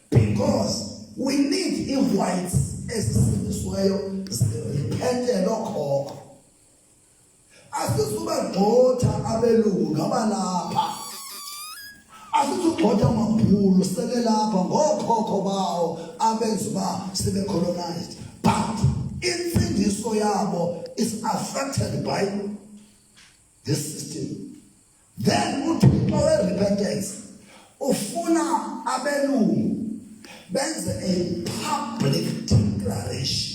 because we need i-whites ezisindisiweyo zirepentele okhokho. Asizubagxotha abelungu ngabalapha, asizugxotha amabhulu sele lapha ngokhokho bawo abenza uba sebe-colonized. But insindiso yabo is affected by this system. Then uThixo we-repentance ufuna abelungu benze a public declaration.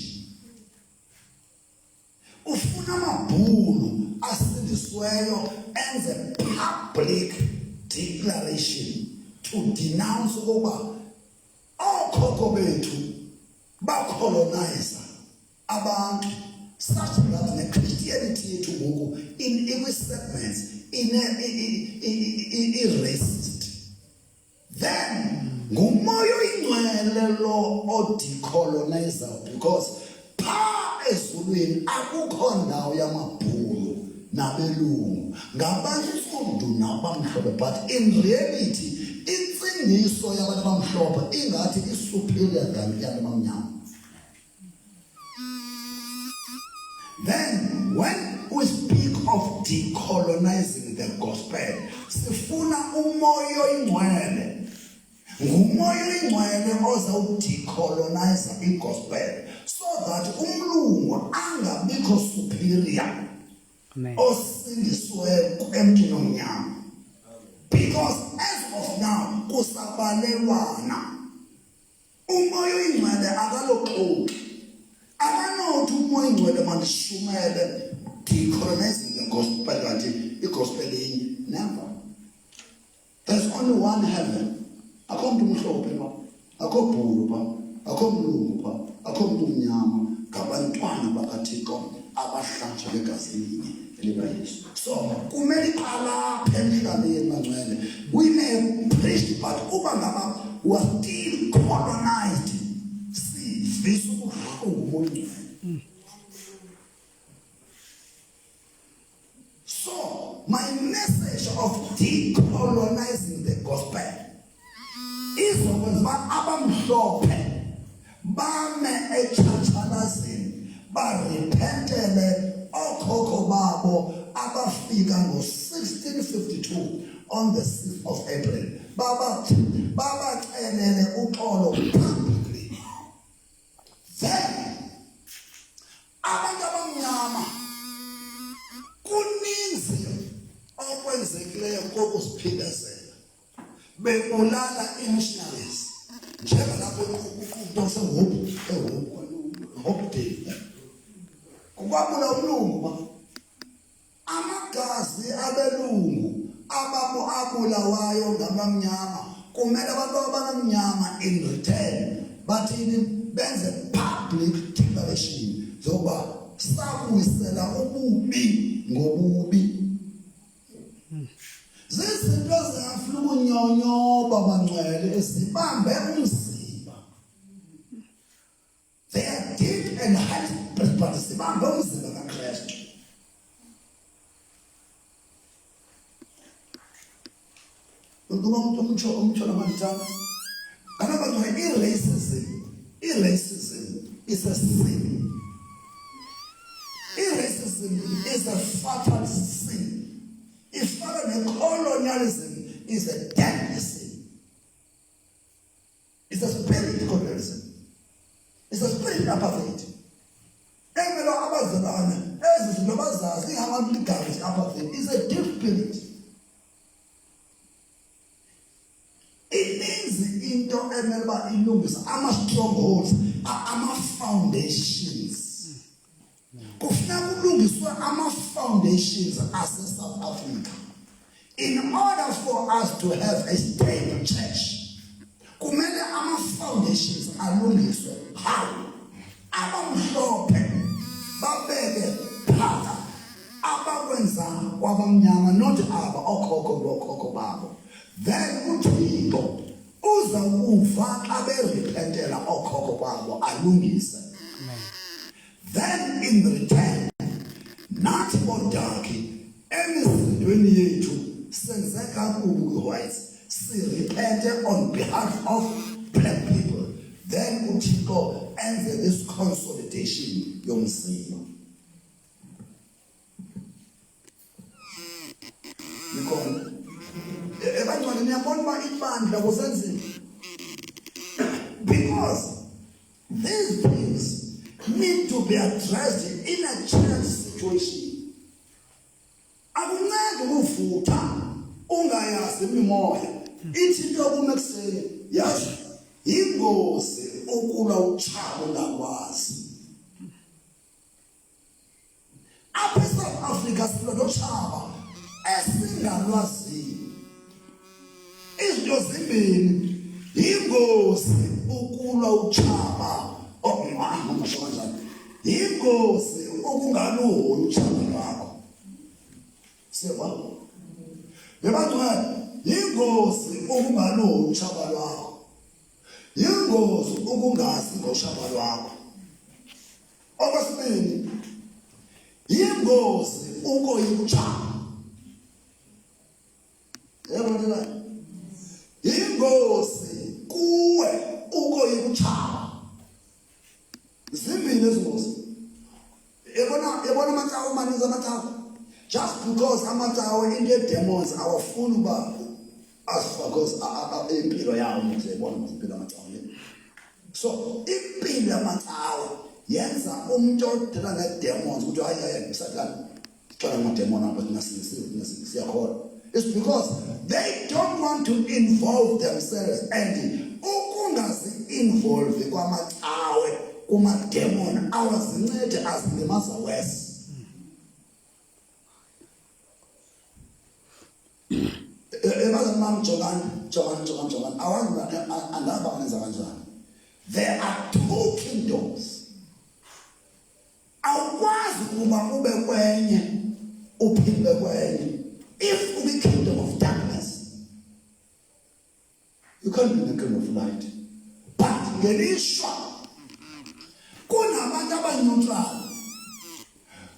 Ufuna amabhulu asindisweyo enze public declaration to denounce ukuba okhokho bethu bacolonizer abantu, such that the Christianity yethu ngoku in every segment in racist. Then ngumoya oyingcwele lo odecolonizer, because pha ezulwini akukho ndawo yamabhulu nabelungu, ngabantsundu nabamhlophe. But in reality intsindiso yabantu abamhlophe ingathi isuperior than yabantu abamnyama. Then when we speak of decolonizing the gospel, sifuna umoya oyingcwele. Ngumoya oyingcwele ozawudecolonize igospel, so that umlungu angabikho superior. Amen. Osindiswe emntwini omnyama. Because as of now kusabalelwana, umoya oyingcwele akaloxoki. Akanothi umoya oyingcwele mandishumele decolonizing the gospel, kanti igospel inye. Never. There's only one heaven. Akho mntu mhlophe pha, akho bhulu pha, akho mlungu pha, akho mntu mnyama, ngabantwana bakaThixo abahlanjwe ngegazi elinye elikaYesu. So kumele iqalapha emhlabeni mangcwele. We may preach, but uba ngaba we are still colonized. Sivisa ubuhlungu. So my message of decolonizing the gospel izokwenza abamhlophe bame etshatshalazini barepentele okhokho babo abafika ngo-1652 on the 6th of April. Babacelele uxolo publicly. Then abantu abamnyama kuninzi okwenzekileyo kokusiphindezela. Bebulala missionaries. Njengalapho umuntu Hope Day. Kukwabula umlungu ba. Amagazi abelungu abulawayo ngabamnyama kumele abantu abamnyama in return bathini benze public declaration zoba sabuyisela ububi ngobubi. Zizinto ezingafuna ukunyonyoba bangcwele ezibambe umzimba. They are deep and high, but zibambe umzimba kaKristu. Ukuba umuntu umtsho namantana. Kanaba racism is a sin. Racism is a fatal sin. If colonialism is a deadly sin. It's a spirit colonialism. It's a spirit apartheid. Emelo abazalana, ezizinto bazazi abantu ligazi apartheid is a deep spirit. It means into emelba ilungisa ama-strongholds, ama-foundations. Kufuna kulungiswa ama-foundations ase-South Africa. In order for us to have a stable church, kumele ama-foundations alungiswe. How? Abamhlophe babeke phaka abakwenza kwabamnyama, not aba okhokho babo. Then uThixo uza kuva xa berepentela okhokho babo alungise. Then in return, nathi bodaki emizindweni yethu senze kakubi kwi-whites, sirepente on behalf of black people. Then uThixo enze this consolidation yomzimba. Because ebantwana niyabona uba ibandla kusenzima. Because these things need to be addressed in a church situation. Akuncedi ukuvutha ungayazi imimoya. Ithi into kume kuseni, yazi ingozi ukulwa utshaba ungakwazi. Apha eSouth Africa silwa notshaba esingalwaziyo. Izinto zimbini, ingozi ukulwa utshaba okungamasho kanjani, ingozi ukungaluhoyi utshaba lwakho. Siyabona? Bebantwana, ingozi ukungaluhoyi utshaba lwakho, ingozi ukungazi ngoshaba lwakho. Okwesibini, ingozi ukoyika utshaba. Yabona? Ingozi kuwe ukoyika utshaba. Zimbini izingozi. Yabona amathawu maninzi amathawu. Just because amathawu into demons awafuni uba asifakos impilo yawo nje yabona impilo amathawu. So impilo yamathawu yenza umuntu odela ne-demons ukuthi hayi Satan xala ama-demon apha thina siyakholwa. It's because they don't want to involve themselves, and ukungazi-involve kwamacawe kuma-demon awazincede azilimaza wesi. Ebazali bam jongani andaba kanenza kanjani. There are two kingdoms. Awukwazi ukuba ube kwenye uphinde kwenye. If you be kingdom of darkness, you can't be the kingdom of light. But ngelishwa kunabantu abaneutral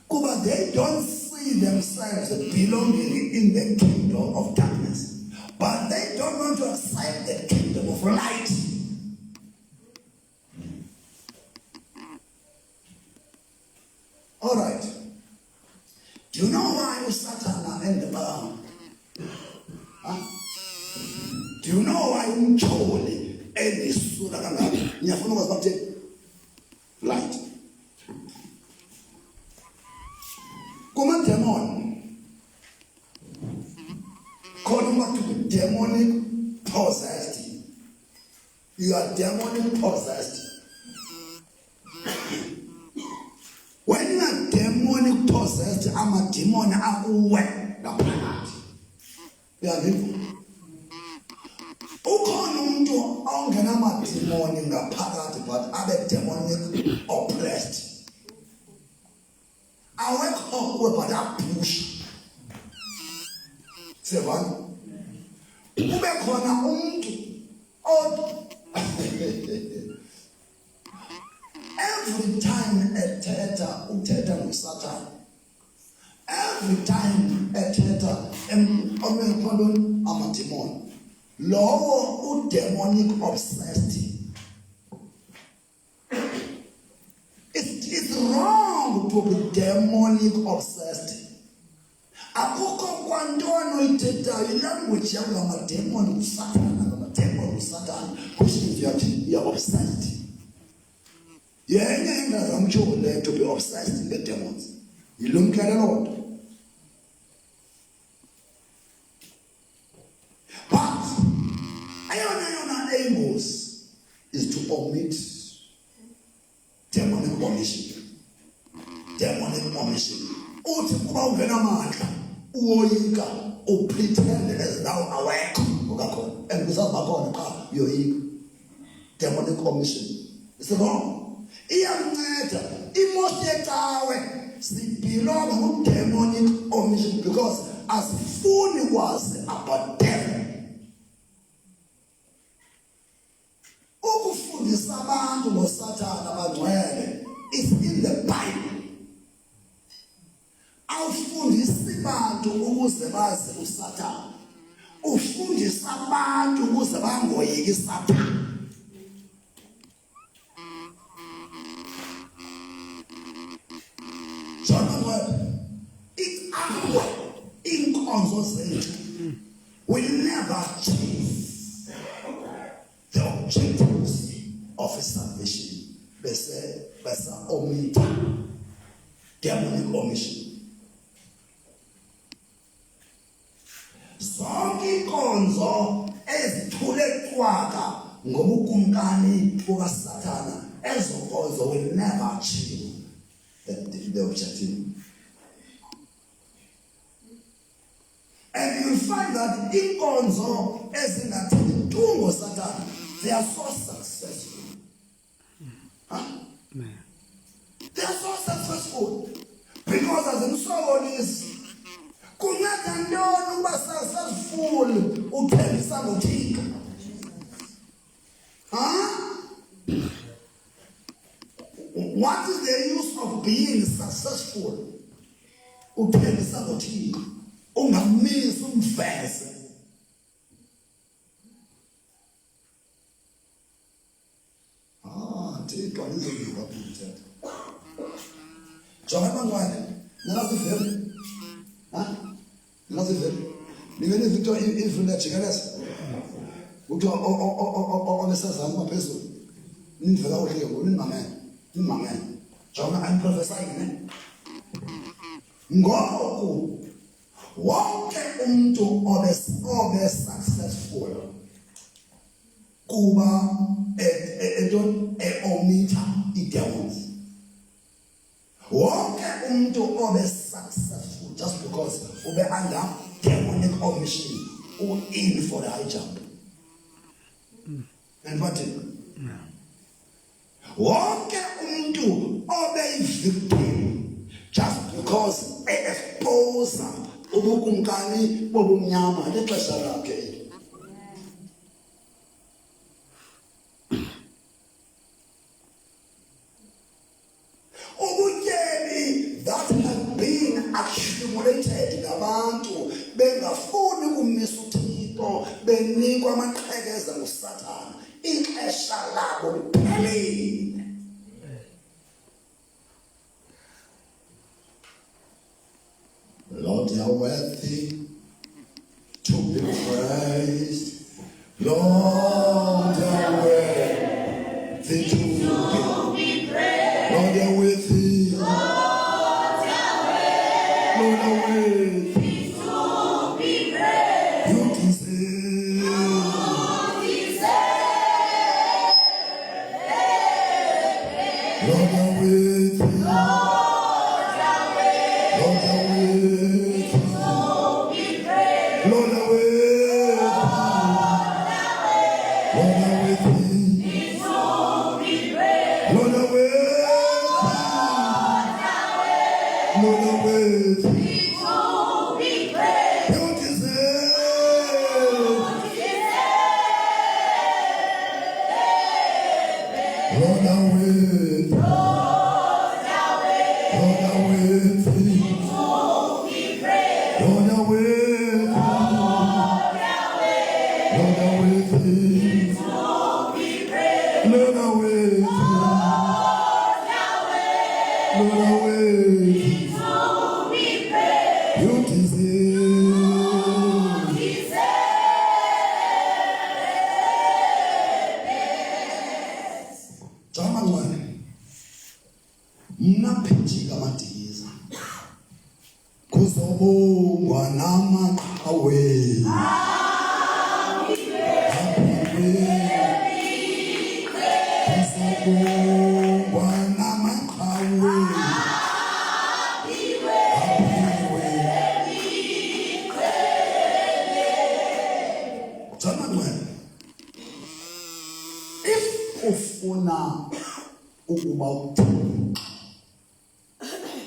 kuba they don't see themselves belonging in the kingdom of darkness, but they don't want to accept the kingdom of light. All right. Do you know why Satan and the bound? Huh? Do you know why umcholi elisula kangaka? Ngiyafuna ukwazi ukuthi light. Kuma demon. Calling back to the demonic possessed. You are demonic possessed. When you are demonic possessed, I'm a demon akuwe ngaphakathi. Uyazizwa? Ukhona umuntu ongena amademoni ngaphakathi but abe demonic oppressed. Awekho kuwe but apush. Siyabona? Kube khona umuntu every time uthetha noSatan, every time ethetha omkhondoni amademon, lowo udemonic obsessed. It's wrong to be demonic obsessed. Akukho kwantona oyithethayo ilanguage yakho ngamademon uSatan kusho ukuthi you are obsessed. Yenye ingazamjule to be obsessed with the demons. Ilumkele lodwa. But ayona aims is to omit demonic omission. Demonic omission. Uthi kuba ungena amandla uyoyika upretend as thou awake ukakhona and kusabakhona cha uyoyika demonic omission. It's wrong. Iyamnceda imosi yecawe sibelonga ku-demonic omission because asifuni kwazi about devil. Ukufundisa abantu ngoSathane abangcwele is in the Bible. Awufundisi abantu ukuze bazi uSathane, ufundisa abantu ukuze bangoyiki uSathane. Will never change the objectives of salvation. Besa omita demonic omission. Zonke inkonzo ezithulethwaka ngobukumkani bukaSathana ezokozo will never achieve the objective. And you find that inkonzo ezingathethi tu ngoSathana, they are so successful. They are so successful because as in someone kunceda ntoni uba successful uthembisa ngoThixo? What is the use of being successful? Uthembisa ngoThixo, ungamisi umveze. Thixo nizongiwa kumthetho. Jonga bantwana, ningasiveli. Ningasiveli. Ningene izinto izifunda jikeleza. Uthiwa onesazana ngaphezulu. Nindlela uhlelo, ningamene. Jonga I'm prophesying. Ngoku wonke umuntu obe successful kuba omita idemons. Wonke umuntu obe successful just because ube under demonic omission or in for the high jump. And what wonke umuntu obe victim just because expose ubukumkani bobumnyama lexesha lakhe. That have been accumulated ngabantu bengafuni kumisa uThixo benikwa amaqhekeza nguSathana ixesha labo liphelile. Lord, you are worthy to be praised. Lord, you are worthy to be praised. Lord, you are worthy.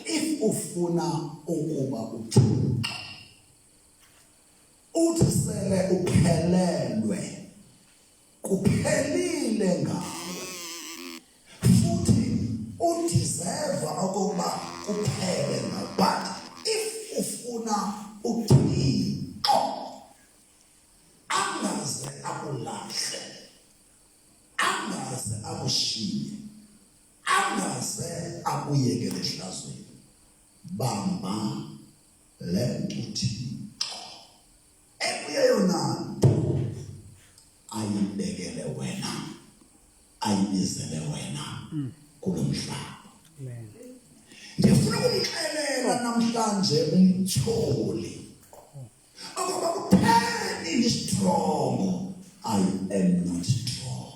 If ufuna ukuba uThixo uthi sele uphelelwe kuphelile ngawe futhi udeserve ukuba uphele ngawe. But if ufuna uThixo angaze akulahle, angaze akushiye, angaze akuyekele ehlazweni, bamba le nto uThixo ekuyeyona nto ayibekele wena, ayibizele wena kulo mhlaba. Ngifuna ukumxelela namhlanje umtholi ukuba kuphela strong, I am not strong.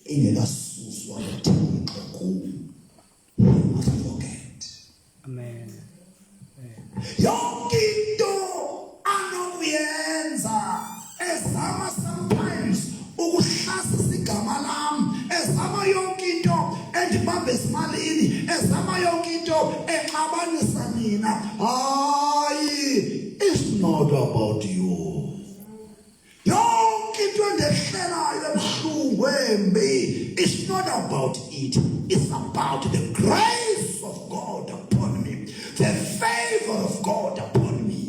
ingekasuswa nguThixo kuwo. You must forget. Amen. Yonke into anokuyenza ezama sometimes ukuhlasisa igama lam, ezama yonke into endibambe esimalini, ezama yonke into exabanisa mina. Hayi, it's not about you. Yonke into endehlelayo ebuhlungu embi, it's not about it. It's about the grace of God upon me, the favor of God upon me.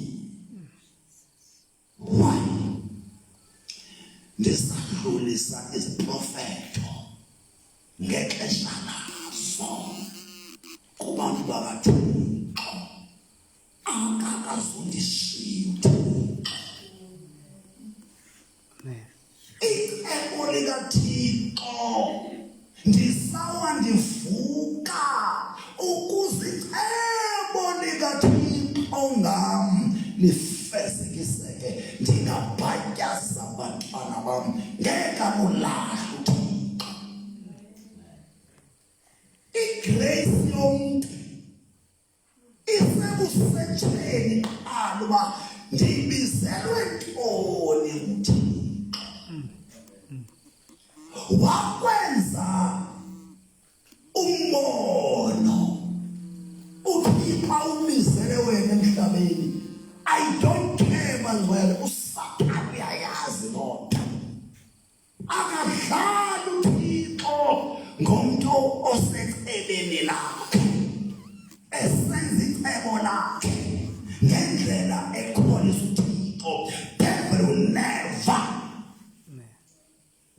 Why? Ndisadlulisa isiprofeto ngexesha laso kubantu bakaThixo akakazundishiya uThixo. Icebo likaThixo ndisawa ndivuka ukuze icebo likaThixo ngam lifezekiseke. Ndingabhatyaza abantwana bam ngeke ulahle uThixo. Igrace yomntu isebusetsheni aluba ndibizelwe ntoni uThixo. Wakwenza umbono uthipha umizele wena emhlabeni. I don't care bazwele uSathane uyayazi loo nto. Akadlali uThixo ngomntu osecebeni lakhe, esenza icebo lakhe ngendlela ekholisa uThixo. Devil will never.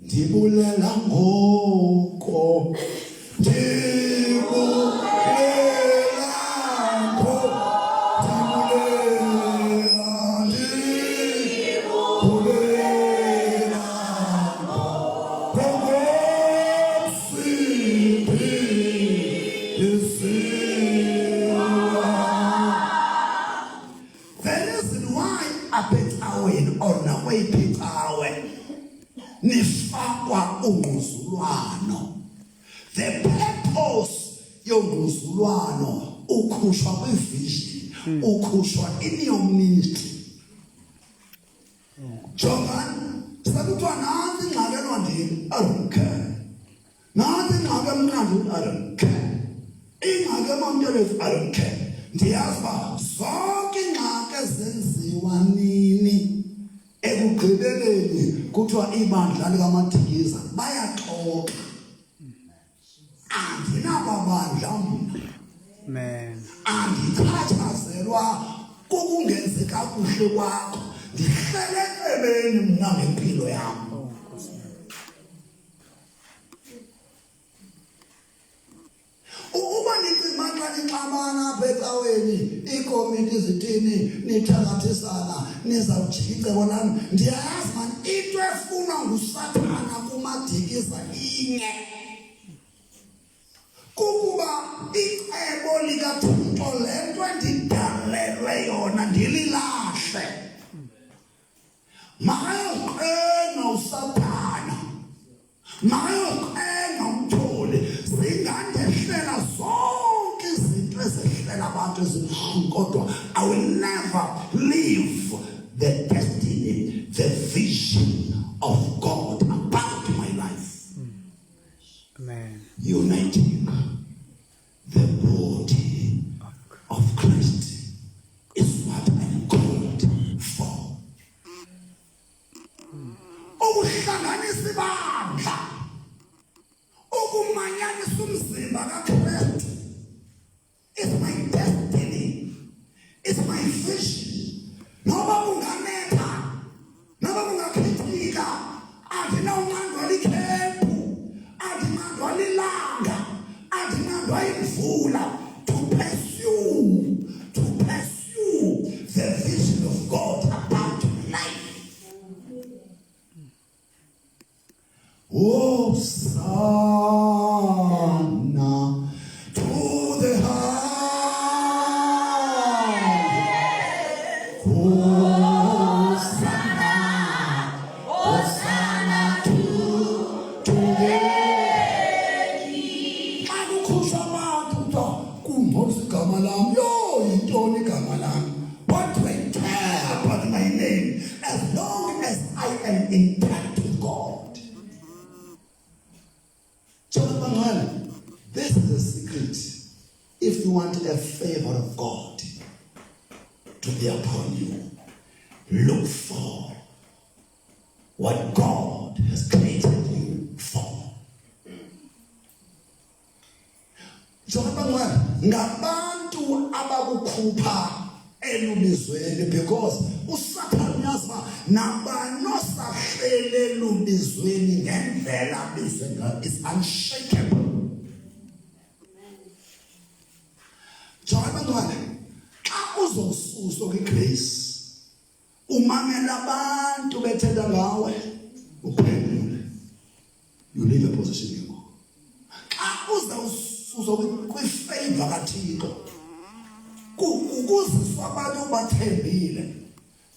Ndibulela ngoko, ndibulela ngoko, ndibulela ngoko, ngomsiphi isiwa. The reason why aphethaweni or nakweyiphethawe nifakwa ungquzulwano. The purpose yongquzulwano ukhushwa kwivision, ukhushwa in your ministry. Jonga, sakuthiwa nansi ingxaki elwandini, I don't care. Nansi ingxaki emnqandini, I don't care. Ingxaki emamntelezi, I don't care. Ndiyazi uba zonke ingxaki ezenziwa nini ekugqibeleni kuthiwa ibandla likaMadikiza bayaxoxa. Andinababandla mna. Amen. Andikhathazelwa kukungenzi kakuhle kwakho. Ndihlele ecebeni mna ngempilo yam. Uba nicima xa nixabana apha ecaweni, iikomiti zithini, nithalathisana, nizawujika icebo lami. Ndiyayazi mani into efunwa nguSathana kuMadikiza inye, kukuba icebo likaThixo le nto endidalelwe yona ndililahle. Makayoqena uSathana, makayoqena umtholi, zingandehlela zonke izinto ezehlela abantu ezibuhlungu, kodwa I will never leave the destiny, the vision of God about my life. Amen. Uniting the body of Christ is what I'm called for. Ukuhlanganisa ibandla, ukumanyanisa umzimba kaKristu is my destiny, is my vision. Noba kunganetha, noba kungakhithika, andinawunqandwa likhephu, andinqandwa lilanga, andinqandwa imvula. To pursue the vision of God about my life. Hosanna to the highest. Hosanna, Hosanna to the you want a favor of God to be upon you, look for what God has created you for. Ngabantu abakukhupha elubizweni, because uSathane uyaziba nabanosahlele elubizweni ngendlela bizenga is unshakable. Jonga xa uzosuswa kwigrace, umamela abantu bethetha ngawe, uphendule, you leave a position you go. Xa uzawususwa kwifavor kaThixo, kuziswa abantu bathembile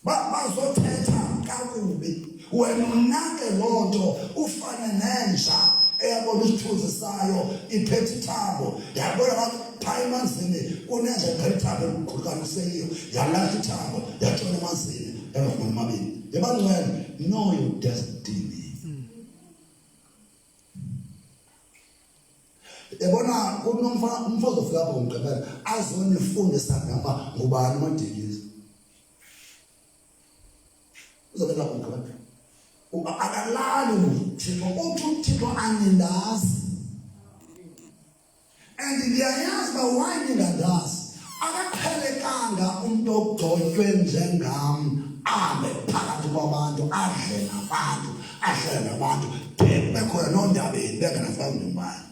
bazothetha kakubi, wena unake loo nto ufane nenja eyabona isithunzi sayo iphethe ithambo, yabona phaa emanzini kunenja iphethe ithambo eliqhukaniseyo, yalahla ithambo yatshona emanzini yangafumani amabini. Yebangcwele, know your destiny. Yabona umfazi ofika apho ngomgqibelo azonifundisa ngapha ngubani uMadikizela. Uzobela lapho ngomgqibelo akalali uThixo, uthi uThixo anindazi, and ndiyayazi uba why ningandazi, akaqhelekanga umntu ogcotywe njengam abe phakathi kwabantu, adle nabantu, ahlele nabantu, bekhona noondabeni bengenafika mbani.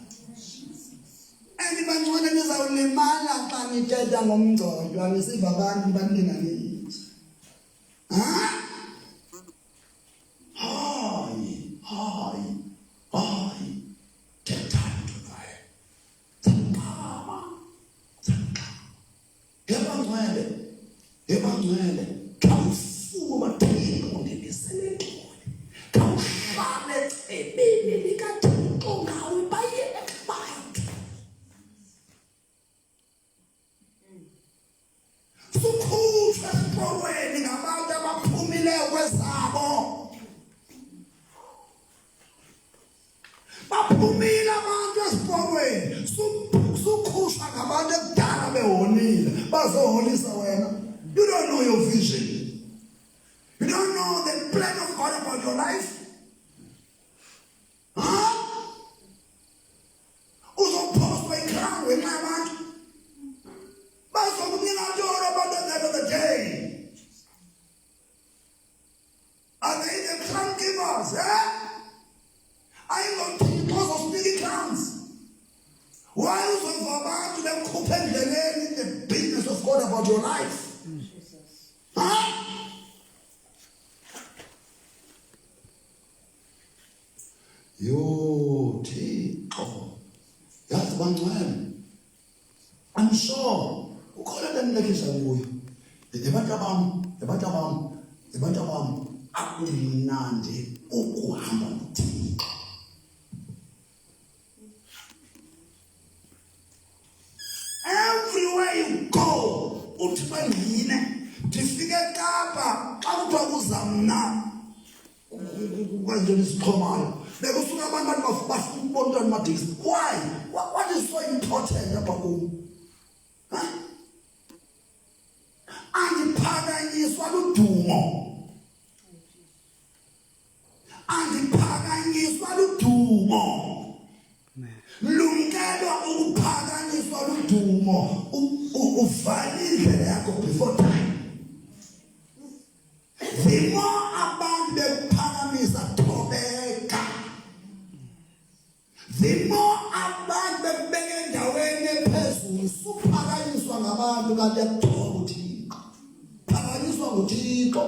And bangcwele nizawulimala xa nithetha ngomngcwatyo, nisiva abantu baninganisi. Hayi, thethani nto naye. Yebangcwele, khawufuma Thixo undibisele ngcwele, khawuhlale ecebeni likaThixo ngawe bayele bantu. Sukhutshwe esiporweni ngabantu abaphumileyo kwezabo. Baphumile abantu esiporweni, sukhushwa ngabantu ekudala behonile bazoholisa wena. You don't know your vision. You don't know the plan of God about your life. Uzophoswa ikrown wenxa abantu bazokunika ntoni abantu at the end of the day? Are they the crown givers? AyingoThixo ozosinika crowns. Why uzova abantu bekhupha endleleni the business of God about your life? Yo Thixo, yazi bangcwele, I'm sure ukhona into endilekisa kuyo. Abantu bam akumnandi ukuhamba noThixo. Everywhere you go, uthi bangine ndifike Kapa xa kuthiwa kuzamna kwenze isixhomayo. Bekusuka abantu bafuna ukubona uNtwana uMadikizela. Why? What is so important apha kum? Andiphakanyiswa ludumo. Lumkelwa ukuphakanyiswa ludumo. Uvale indlela yakho before time. The more abantu bekuphakamisa thobeka, the more abantu bekubeka endaweni ephezulu, suphakanyiswa ngabantu kanti yakuthoba uThixo. Phakanyiswa nguThixo.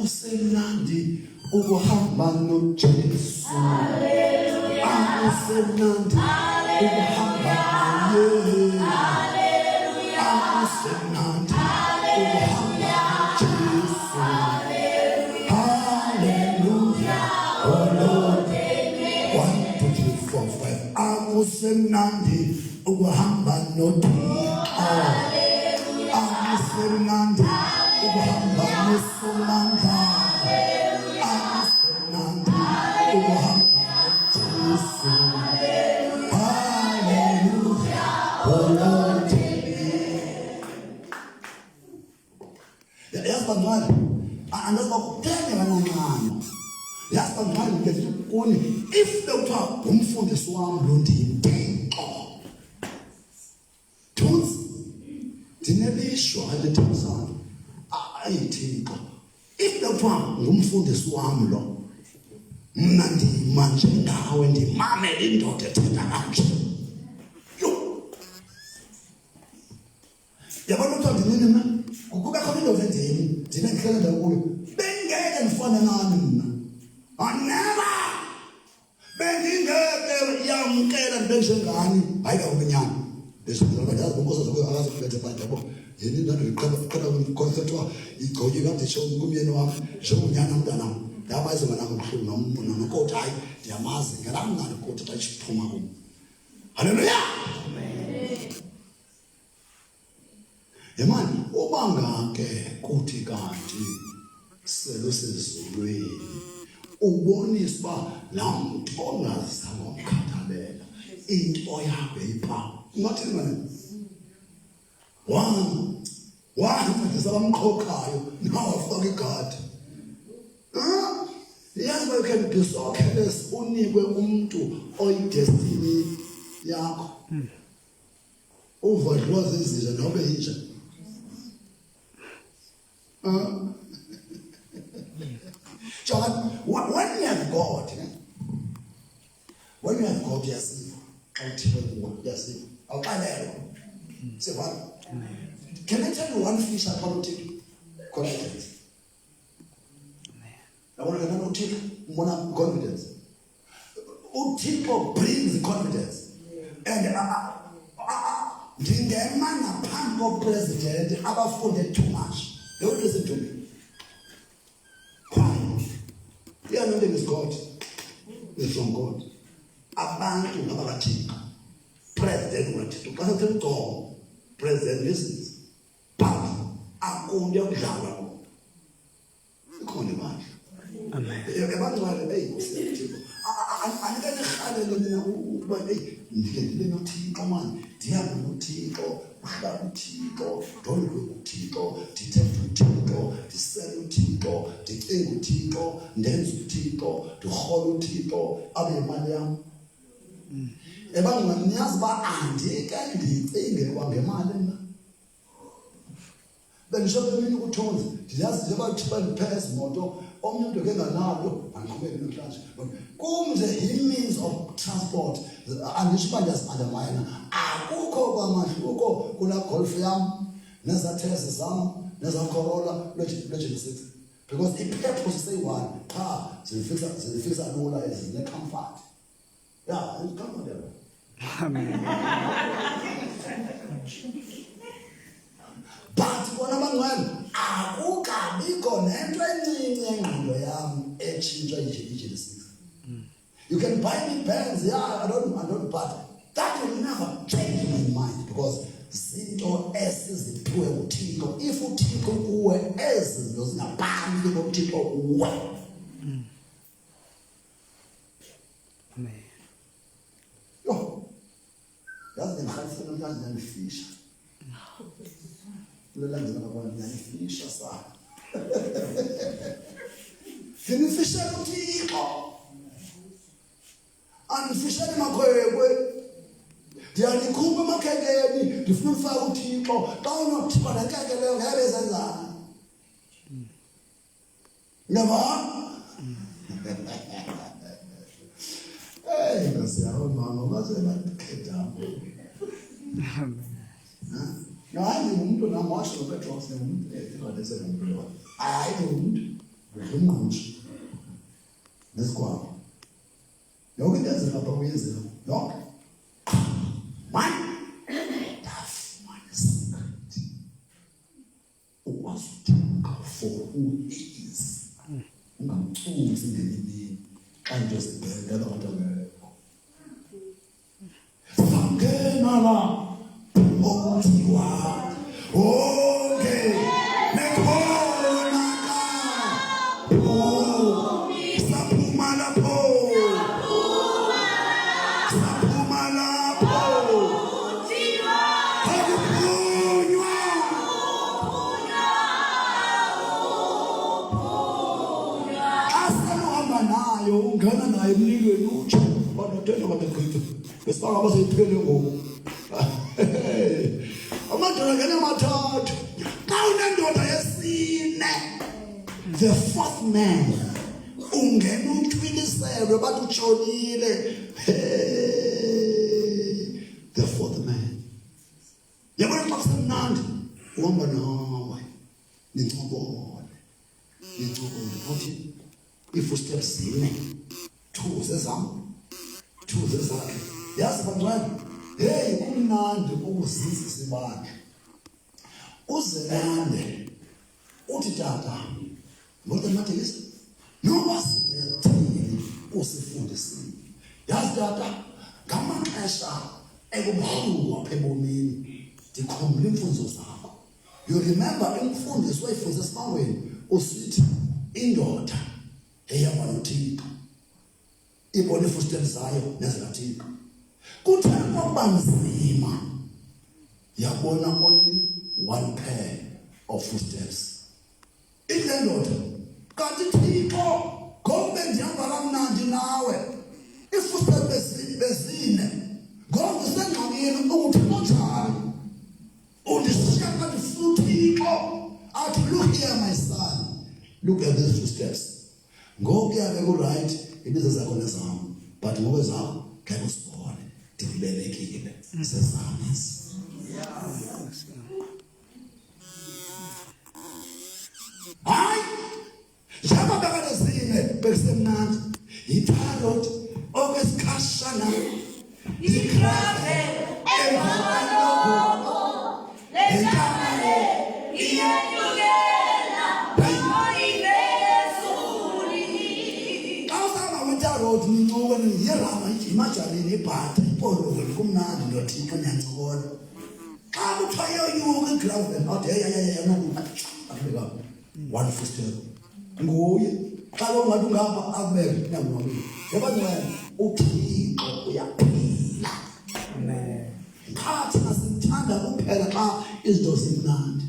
Usemnandi ukuhamba noJesu. Hallelujah. Usemnandi ukuhamba noYesu. Hallelujah. Usemnandi ukuhamba noJesu. Hallelujah. Oh Lord. 1, 2, 3, 4, 5. Usemnandi ukuhamba noThixo. Hallelujah. Usemnandi ukuhamba noSomandla. Usemnandi ukuhamba noJesu. awuthenge banamano. Yazi ngani ngithi kuni if bekuthiwa umfundisi wami lo ndiyinto. Thusi dinelishwa alethemsana. Ayithixo. If bekuthiwa ngumfundisi wami lo mna ndimanje ngawe ndimamele indoda ethetha kanje. Yabona ukuthi ndinini mina kube khona indoda endini ndine ngihlele ndakuyo bengeke ngifane nani mina. Never bengingeke yamkela njenjengani hayi kakunyana lesizwe bayazi bonke sokuba akazokubetha abantu yabo yini nalo iqhela concept wa igcoke kade show kumyeni wami njengonyana umntana yamazi mana ngokuhlunga umuntu nokoti hayi ndiyamazi ngelangana ukoti xa iphuma kum. Haleluya. Amen. Yemani ubangake kuthi kanti selo sezulweni ubonisa ba la muntu ongazange ngomkhathalela into yakho ipha ngathi mina manje sabamqhokhayo nawe afaka igadi yazi ba can be so careless unikwe umuntu oyidestiny yakho uvadloza izizwe nobe inje John, when you have God, yes, can I tell you one fish I cannot take? Confidence. I want to know confidence. People brings confidence. And the man a pampo president funded too much. Don't listen to me. The anointing is God. It's from God. Abantu ngabathika. President wathi ukathatha uGo. President listens. But akundi ukudlala lo. Ikhona imali. Amen. Abantu hey uSethixo. Anikane khalele mina ukuba hey ngikendile noThixo manje. Ndiyazi noThixo, uhlala uThixo, ndolwe uThixo, ndithethe uThixo, ndisele uThixo, ndicinga uThixo, ndenze uThixo, ndihola uThixo, abe imali yami. Ebanginiyazi ba andike ndicinge kwangemali mina. Bengisho mina ukuthonza, ndiyazi nje bathi bendipheza imoto, omnye umuntu enganalo, angiqhubeke namhlanje. Kumze means of transport, andisho ba ndiyazimandamana. Akukho kwamahluko kula Golf yami, nezathes zami, nezaCorolla, lo-6. Because the purpose say one, zifisa lula ezine comfort. Yeah, it's comfortable. Amen. But bona bangani akukabikho nento encinci engqondo yami etshintsha nje. You can buy me pens, yeah, I don't, but that will never change my mind because zinto esiziphiwe uThixo. If uThixo kuwe ezinto zingaphambi koThixo kuwe. Amen. Yo. Yazi ngikhalisa namhlanje ngiyafisha. Lelangena kwami ngiyafisha sana. Ngifisha uThixo. Anifishane makhwekwe. Ndiyalikhupha emakhekeni, ndifuna ufaka uThixo. Xa unothixo nenkeke leyo ngeke zenzani. Ngiyabona? Hey, ngasiyawo mama, basemakhetha. No, hayi umuntu namashwa uPetrus ngumuntu eqalise ngompilo. Hayi umuntu ngumnqutshi. Nesikwabo. Yonke into ezela lapha uyenzela. Yonke. One. That's secret. Ukwazi ukuthenga for who he is. Ungamthusi ngelinini. Xa into zibhekela abantu ngekho. Sangena la. Okuthiwa. Okay. Nekhona ka. Oh. Saphuma lapho. nayo ungena naye emlilweni utsho banothetha babegqitha besibanga baseyiphele ngoku amadoda ngene amathathu xa unendoda yesine the fourth man ungena utwiliselwe bathi utshonile the fourth man yabona xa kusemnandi uhamba nawe nincokole uthi i-footsteps zine 2 zezam 2 zezakhe yazi bantwana hey kumnandi ukuzisa sibakhe uzelande uthi tata ngoba mathekisa noma sithini usifundisile yazi tata ngamaxesha ekubuhlungu apha ebomini ndikhumbula imfundiso zakho you remember imfundiso wayifundisa esibangweni usithi indoda eyama noThixo ibona ifootsteps zayo nezikaThixo kuthe kwaba nzima yabona only one pair of footsteps ile ndoda kanti Thixo ngoba ndihamba kamnandi nawe ifootsteps bezine ngoba usengxakini ukuthi kunjani undishiya kanti Thixo athi look here my son look at these footsteps ngoku yabe ku right ibizo zakho nezam but ngoba zakho ke usibone ndibelekile sesami hayi njaba bakalezine besemnandi itharot okwesikhashana ikrave emhaloko lekamale iyanyukela oyibesuli awusama witharot nincokola niyerama imajalini ibhatha ipoloko kumnandi ndothixo niyancokola xa kuthiwa yoyuka igrave out nokuba one footstep nguye xa ungathi ungapha akubeke nyangomini yabantwana uThixo uyaphila ngathi asithanda kuphela xa izinto zimnandi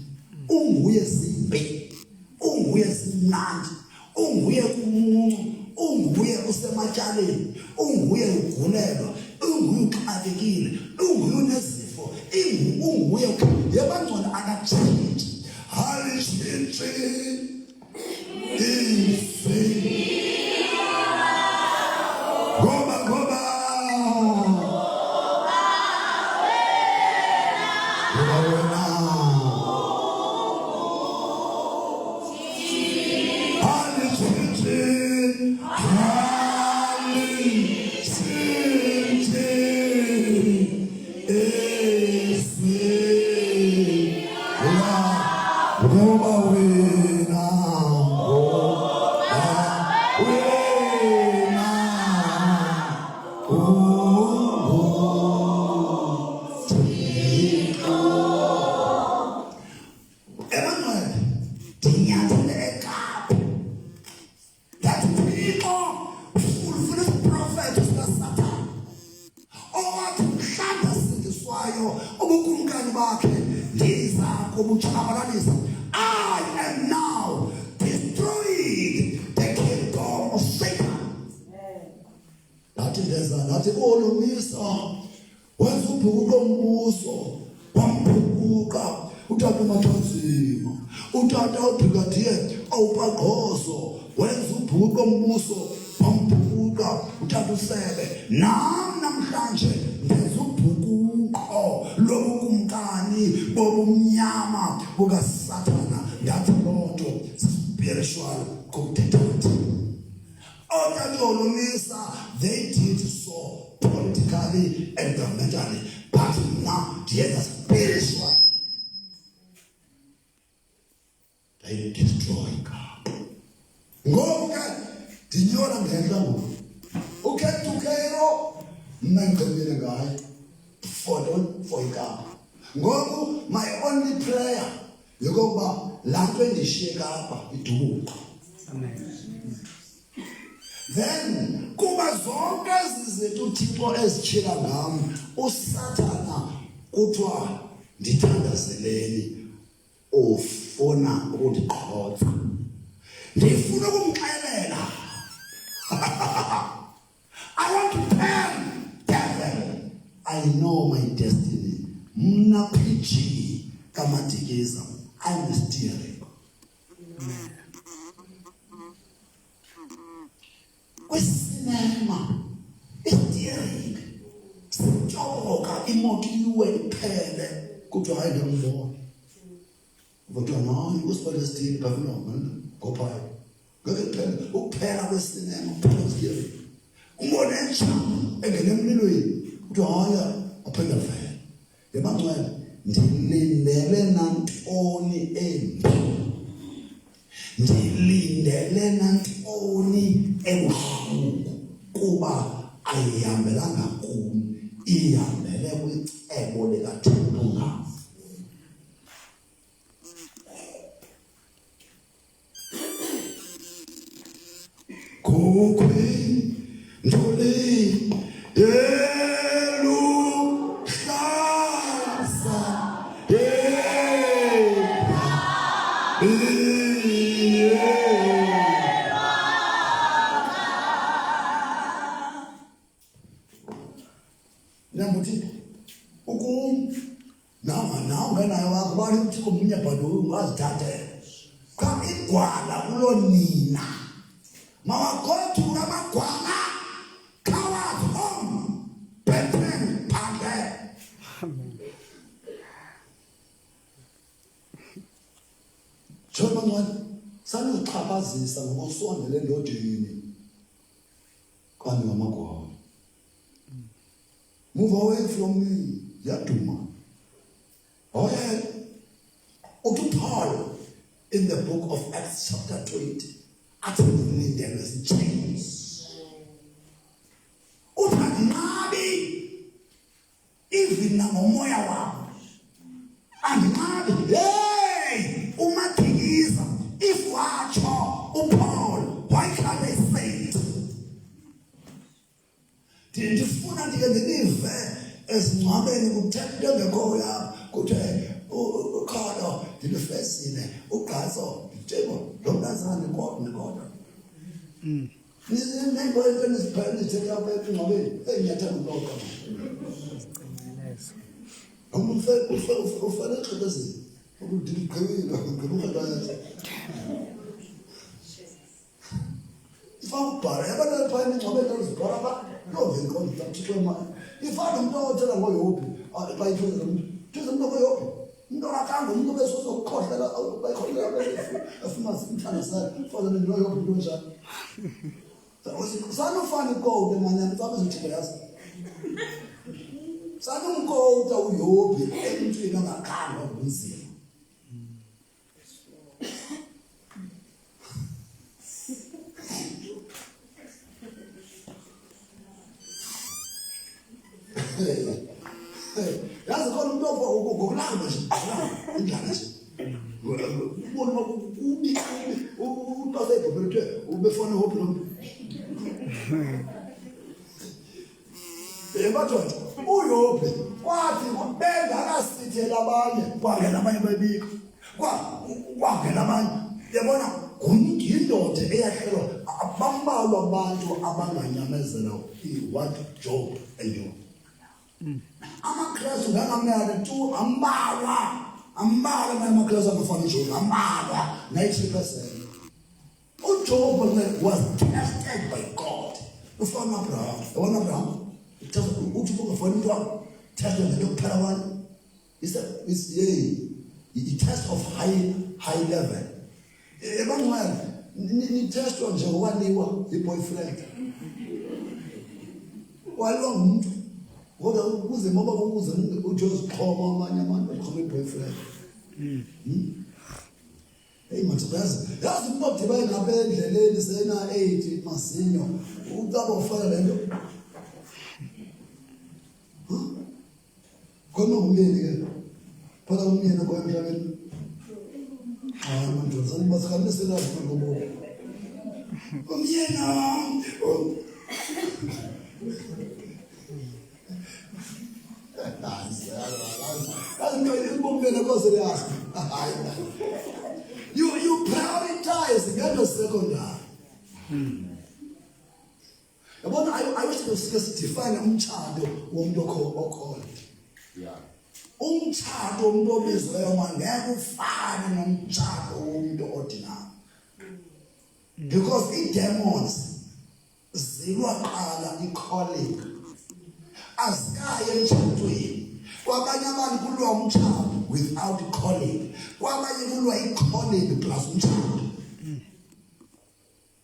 unguye zimbi unguye zimnandi unguye kumuncu unguye usematyaleni unguye ugulelwa unguye uxakekile unguye unezifo unguye yabantwana akatshintshi halitshintshi I am now destroying the kingdom of Satan. That is all of me, sir. When you put on Muso, one Puka, Utata Matanzima, Utata Brigadier, Opagoso, when you put on Muso, one Puka, Utata Sebe, Nam Shanche, Nezupuko, Lokumkani, Bobumyama, Boga Satana, Yataloto, spiritual competence. They did so politically and governmentally, but now they are spiritual. They destroy God. Go get the Yoram Hendamu. Okay, to Cairo, man guy for God. Go, my only prayer. You go back, land when they shake up, it will. Amen. Then kuba zonke izinto uThixo ezitshila ngami uSathana kuthiwa ndithandazeleni ufuna ukundiqhotsa ndifuna ukumxelela I want to tell devil, I know my destiny. Mna PG Kamatikiza. I'm steering. Kwesinema steering. Sijoka imoto iwe iphele kuthiwa hayi ngembona. Kuthiwa no, usibale steering pavilo man. Go pay. Ngeke ukuphela kwesinema kuphela steering. Umbone nje engene emlilweni kuthiwa haya aphela vele. Yebangcwele ndilindele nantoni embi. Ndilindele nantoni ebuhlungu kuba ayihambelanga kum, ihambele kwicebo likaThixo ngam. Kokwini ndoli Namuti ukum now ngenayo wakho bani uthi komunye bhado ungazithathela cha igwala kulo nina mawakhothi unamagwala cowards home Bethlehem pande Choma ngani sanixhaphazisa ngokusondele endodeni kanti ngamagwala. Move away from me, Yaduma. Oh yeah. Paul in the book of Acts chapter 20, actually there is chains. Utanabi, even Namoya wa, and Nabi, hey, Umatigiza, if Wacho, Paul, why can't they say it? Ndifuna ndikendilive esingcwabeni kuthethwe ngekoya kuthe ukhona ndilifesile uGazo njebo lo mntazana kodwa nizimbo entweni ziphele nithetha apha esingcwabeni enyathela lokho ufale xhebezini ukudiliqhwile ngokubhala ifambara yabana phani ngcwabeni uzibhala ba no vele konta kuthema ifana umuntu othela ngoyophi bayithola umuntu ngoyophi umuntu akanga umuntu bese uzokhohlela bayikhohlela afuna simthana sakhe fana noyophi into njalo sanofana ikode manyana sabe zithikelaza sanomkota uyophi emntwini ongakhanga ubunzima yazi khona umuntu ngokulamba nje indlala nje ubona ubi upase bobethe ubefona hope lo ebathola uyophi kwathi bengakasithela abanye kwangena abanye bebika kwangena abanye yabona indoda eyahlelwa abambalwa abantu abanganyamezela what Job and Job amakrestu ngangamyala tu ambalwa amakrestu angafana Job ambalwa 90%. uJob was tested by God. Ufana Abraham uthi ungafana into tested ngento kuphela wani is test of high level. Ebangcwele ni test nje waliwa boyfriend waliwa umuntu ngoba ukuze ngoba ukuze uJozi xhoma amanye abantu baxhoma boyfriend hey mathukazi yazi umuntu odibaye ngabe endleleni sena 8 masinyo ucaba ufana lento khona umyeni ke phela umyeni kwa emhlabeni manje sanibasikanise lapho ngoba umyeni you prioritize get a secondary. Yabona I wish to define umtshado womuntu okholwa. Yeah. Umtshado womuntu obizweyo ngeke ufane nomtshado womuntu ordinary. Because i-demons zilwa qala i-calling. Azikaye emtshadweni. Kwabanye abantu kulwa umtshado without calling. Kwabanye kulwa i-calling plus umtshado.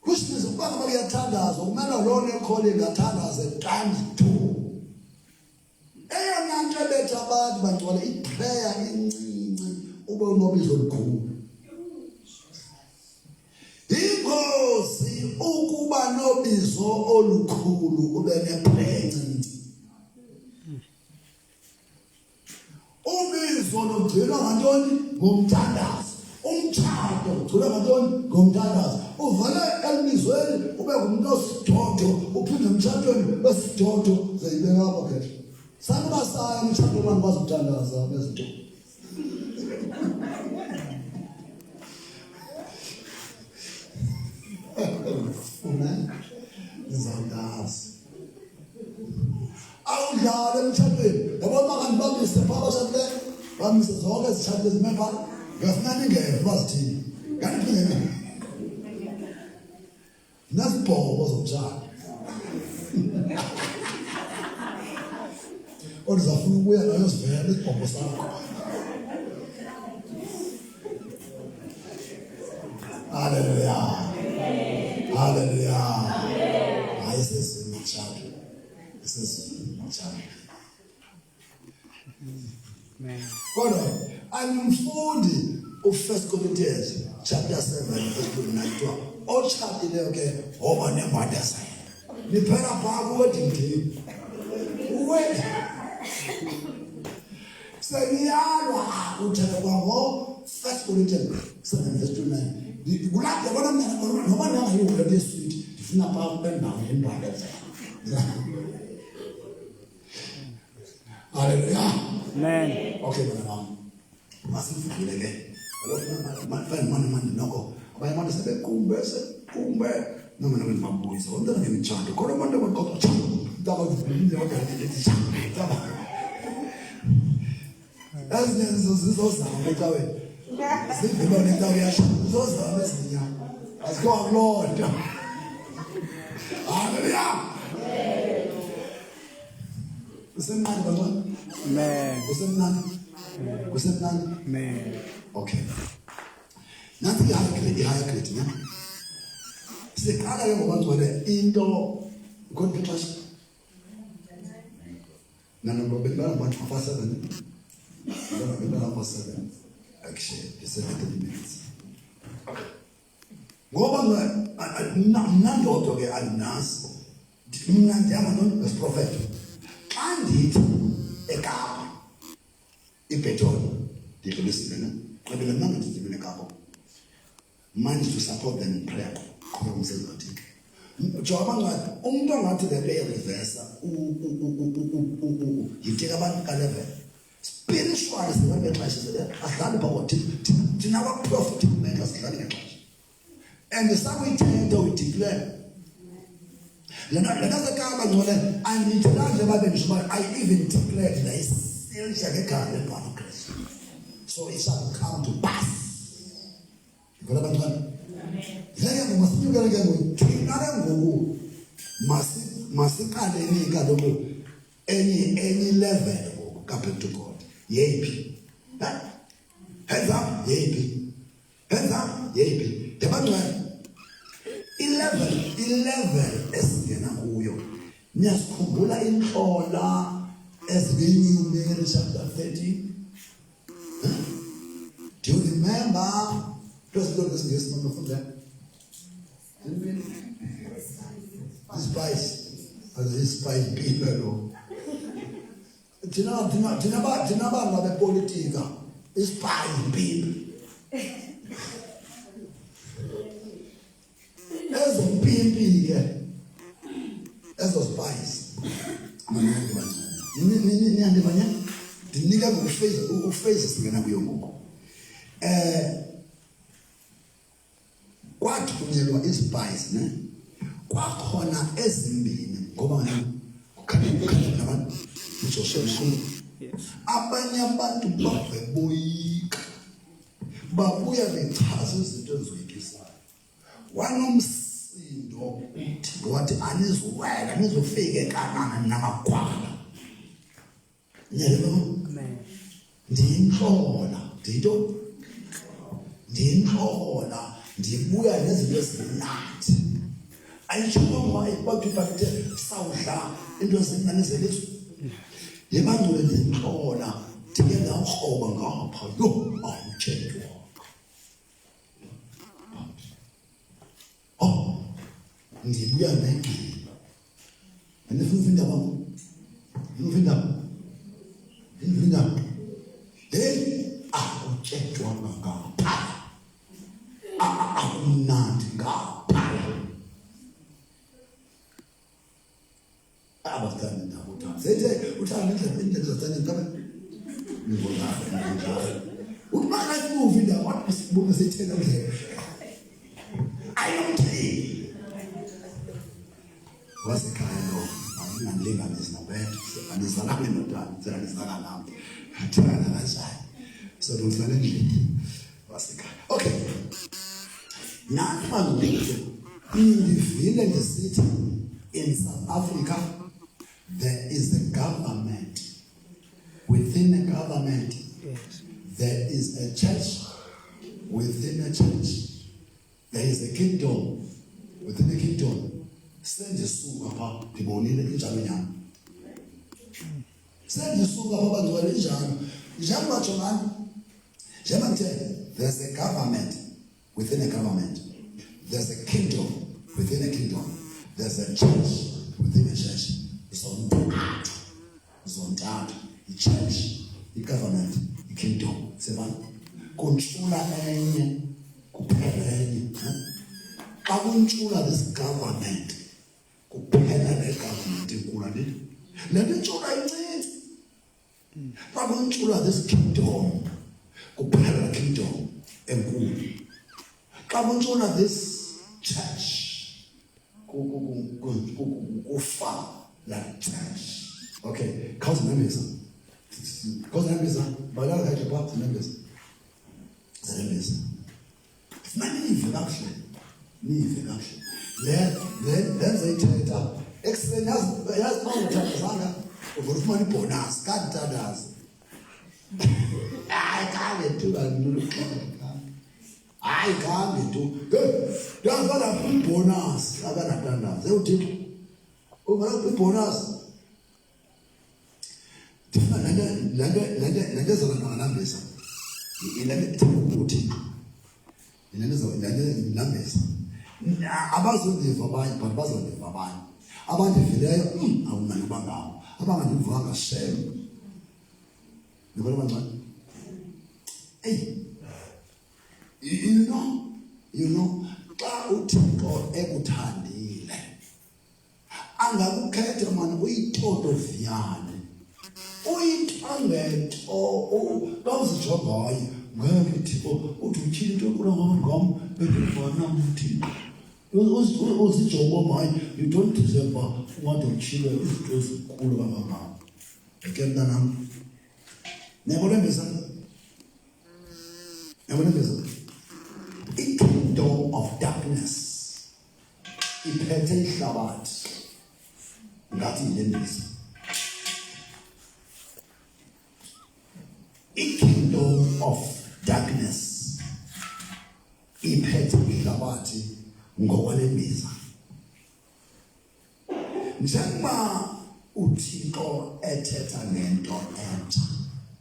Which means ukuba ngabe kuyathandazwa kumele lona e-calling athandaze times 2. Eyona nto ebetha abantu bangcwele i-prayer incinci ube unobizo olukhulu. Ingozi ukuba nobizo olukhulu ube ne-prayer encinci. Ubizo lugcinwa ngantoni? Ngomthandazo. Umtshado ugcinwa ngantoni? Ngomthandazo. Uvele elibizweni ube ngumuntu osidodo uphinde emtshadweni wesidodo zayibeka apha khetha. Sakuba saya umtshado abantu bazothandaza bezinto. Amen. Izandazi. Awudlala emtshadweni. Yabona abantu bamise phakathi kwabashadile, bamise zonke izitshado ezimepha. Ngasinani ngeke bazithini. Kanti ngeke. Nasibhobo zomtshado. Odizafuna ukuya nayo sivele isibhobo sakho. Hallelujah. Hallelujah. Hayi sesimtshado. Sesimtshado. Amen. Kodwa angimfundi u1 Corinthians chapter 7 verse 9. Otshadileyo ke oba nemali yasayo. Niphela phaka wedding. Uwena. Seniyalwa uthetha kwabo 1 Corinthians 7 verse 9. Kulapho yabona mina noma nangayiwula lesweet ndifuna phaka bendawo yembali yasayo. Hallelujah. Amen. Okay, bana. Masifile ke. Manje noko. Abayamanda sebekumbe noma ngimabuyisa. Wonke ngimtshado. Kodwa abantu abaqoqa tshado. Ndaba ngibhilile kodwa ndaba. Azinenzo zizozama ecaweni. Sivelo nentawo yasho. Zizozama ezinyama. Azikho Lord. Hallelujah. Usemnandi bantwana? Amen. Usemnandi? Usemnandi? Amen. Okay. Nanti i-higher grade, ne? Siqala ke ngokungcwele into konfetrash. Nanobo bengala abantu afa7. Bengala afa7. Actually, it's 70 minutes. Okay. Ngoba mna ndodwa ke alinazi. Mna ndiyama as prophet. Andithi eKapa iBetoni ndikulisile qabela manga ndizibele eKapa managed to support them in prayer ngoba umsebenzi Joba ngathi umuntu angathi le prayer reverse yiteka abantu ka level spiritual sibabe xesha ahlali phakathi thina aba prophet makers ahlali ngexesha and sakuyithetha udeclare Lena sekaba ngole andithelanje babe ngisho I even declared that still shakekhala leBhano Christ. So it shall come to pass. Ngoba bantwana. Amen. Yeke ngomasinyukela ke ngothina ngoku masiqaleni kaloku enye level ngoku compared to God. Yephi? Hands up, yephi. Hands up, yephi. Debantwana 11 esingena kuyo niyasikhumbula inhlola ezibenyumeri chapter 13. Do you remember President this mafunda spice people thina bantu bepolitika spice people ezo mpimpi ke ezo spice manani bani niyandibanya ndinika ngoface singena kuyo ngoku kwathi kunyelwa ispice ne kwakhona ezimbini ngoba kukhanya nabantu uJoshua abanye abantu baveboyika babuya bechaza izinto ezizoyikisayo wanomsindo uthi wathi anizuwela nizofike kanana namagwala yebo ndiyinhlola ndibuya nezinto ezimnandi ayitshoba abantu bathe sawudla into ezinanizeliso yebangcwele ndiyinhlola ndike ngawuhoba ngapha yo awutshedwa ndibuya nengqini andifunda babo ndifunda awutshedwa ngapha akumnandi ngapha abathanda nabo uthanda sethe uthanda indlela zathanda ngabe ngibona umakhathi uvida wathi sibuke sithena ndlela ayomthini wasekhaya lo awungalinganisi nobethu anizalane nodana sizalana nami athana kanjani so ngizale endlini wasekhaya okay namanje indivile ndisithi in South Africa there is a government. Within a government, there is a church. Within a church, there is a kingdom. Within a kingdom, send the soup up. People need it. Send the soup up. There's a government. Within a government, there's a kingdom. Within a kingdom, there's a church. Within a church. Zontathu i-church, i-government, i-kingdom. Seven. Controller enye kuphela enye. Xa kuntshula this government kuphela le government enkulu le. Le ntshula incinci. Xa kuntshula this kingdom kuphela le kingdom enkulu. Xa kuntshula this church kufa la church. Okay, cause members. Balala kaje pa members. Members. Nani infection. Then they tell it up. Explain has no time over bonus. God does. I can't do that. I can't do. Good. That's what a bonus. I got done that. They will take over a bonus. Lende zona nambesa ilende ukuthi ilende zona nambesa abazondiva abanye but bazondiva abanye abandivileyo awunani bangabo abangandivanga shame ngibona kancane you know xa uThixo ekuthandile angakukhetha man uyitoto viyane uyithangento bawuzijongayo ngeke Thixo uthi uthini into enkulu ngam bendivana uThixo uzijonga maye you don't deserve what uchile izinto ezinkulu kangaka ekenda nami nebonembeza i-kingdom of darkness iphethe ihlabathi ngathi yilendisa. A-kingdom of darkness iphethe ihlabathi ngokwalembiza. Njengoba uThixo ethetha ngento entsha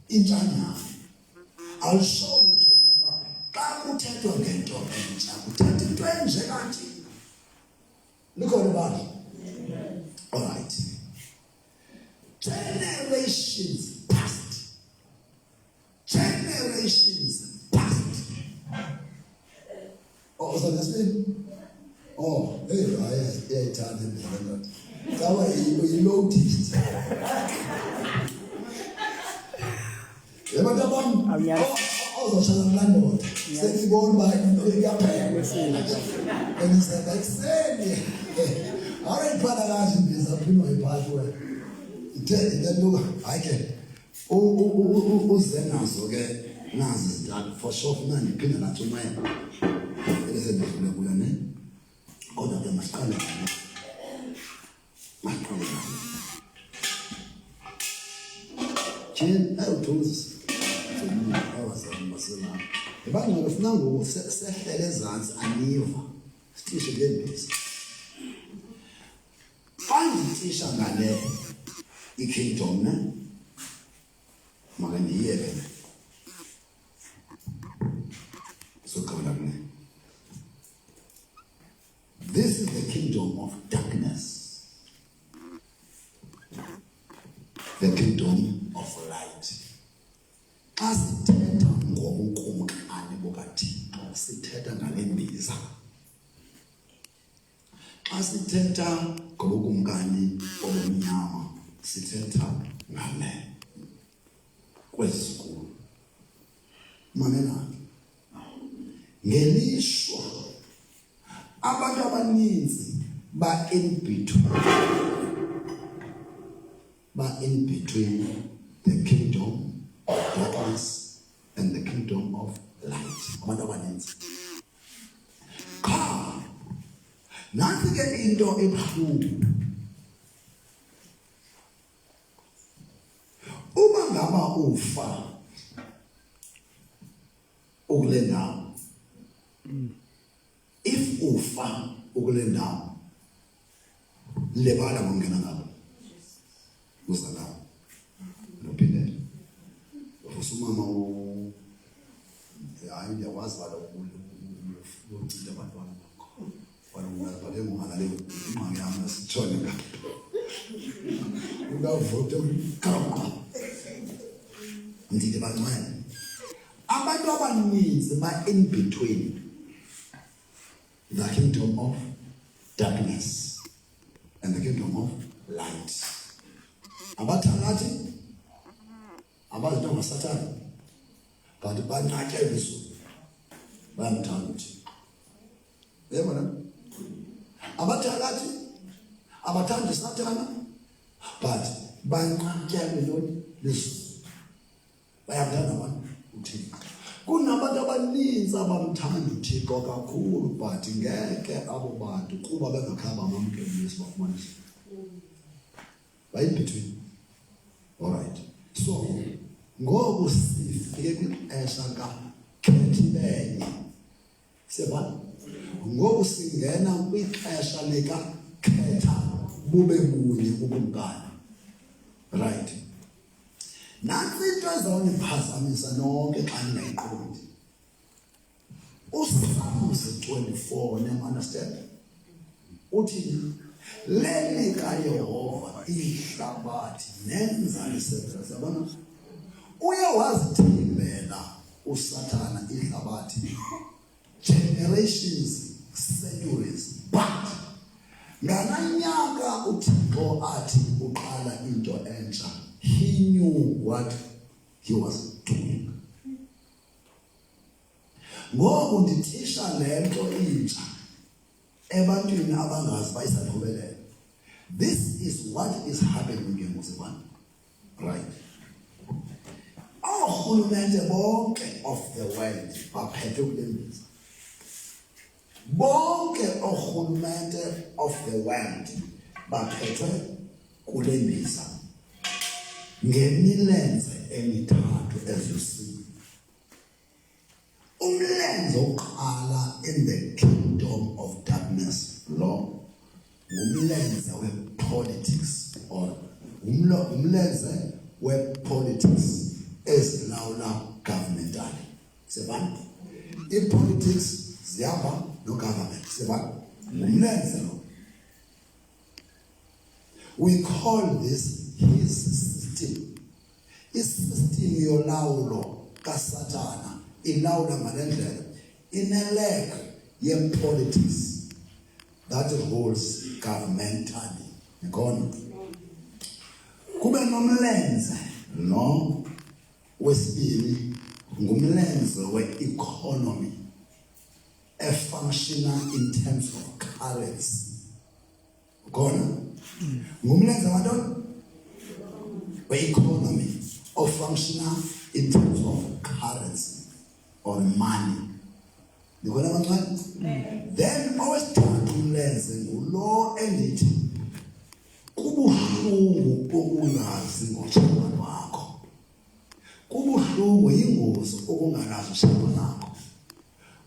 intshanyana I'll show you to remember xa kuthethwa ngento entsha kuthetha into enje kanti likhona bani all right generations past. Oh, so that's it. Oh, hey, yeah, Italian. That way you noticed. Yeah, but also shall landlord. Say born by your parents. And he said, like, say, uyayiphatha kahle imbiza phinde uyayiphatha wena iteluka hayi ke uze nazo ke nazi izinto for sure funa ndiphinde nathi umoya bese ndifuna kuyo ne kodwa ke masiqale Chen ayothuza awazama ebangcwele ufuna ngoku sehlele ezantsi aniva sitishe lembisi anditisha ngale ikingdom ne makandiyeke soqala kune. This is the kingdom of darkness, the kingdom of light. Xa sithetha ngobukumkani bukaThixo sithetha ngale mbiza. Xa sithetha ngobukumkani obumnyama sithetha ngale kwesikhulu. Mamela ngelishwa abantu abaninzi ba in between the kingdom of darkness and the kingdom of light. Abantu abaninzi qha nansi ke into ebuhlungu uma ngaba ufa ukule ndawo. If ufa ukule ndawo lebala ngongena ngabo uzalayo lophindela usumama hayi ndiyawazi bala ukuncida abantwana bakho wala bale ngale imali yami sithole ka ungavote ukama ndide bancane abantu abaninzi ba in between the kingdom of darkness and the kingdom of light. Abathakathi abazinto ngaSathane but banqatyelwe izulu bayamthanda uThixo. Yabona abathakathi abathanda uSathane but banqatyelwe izulu bayamthanda abantu uThixo. Kunabantu abaninzi abamthanda uThixo kakhulu but ngeke abo bantu kuba bengakhaba amamkeli esibafumanisa. Right between. All right. So ngoku sifike kwixesha kaKhethibenye. Seba ngoku singena kwixesha lika khetha bube bunye ubumkani. Right. Nansi into ezawuniphazamisa nonke xa ningayiqondi. Usamusi 24 ne-understand uthi lelika Yehova ihlabathi nenzaliseko sabona uye wazithembela uSathana ihlabathi generations centuries but ngananyaka uThixo athi uqala into entsha. He knew what he was doing. Ngoku ndithisha lento intsha ebantwini abangazi bayisaqhubelele. This is what is happening ke ngosibani. Right. Ohulumente bonke of the world baphethe kule mbiza. Bonke ohulumente of the world baphethe kule mbiza. Ngemilenze emithathu ezusile. Umlenze oqala in the kingdom of darkness lo ngumlenze we-politics or umlenze we-politics ezilawula governmentally. Sebani? I-politics zihamba no-government. Sebani? Umlenze lo. We call this his system. Isystem yolawulo kaSathana ilawula ngalendlela inelek ye-politics that rules governmentally. Ngikona kube nomlenze no wesibili ngumlenze we-economy functional in terms of currency. Ngikona ngumlenze wantoni we-economy or functional in terms of currency or money. Nikona kancane? Then owesithathu umlenze ngulo endithi kubuhlungu ukungazi ngotshaba lwakho. Kubuhlungu yingozi ukungalazi ushaba lwakho.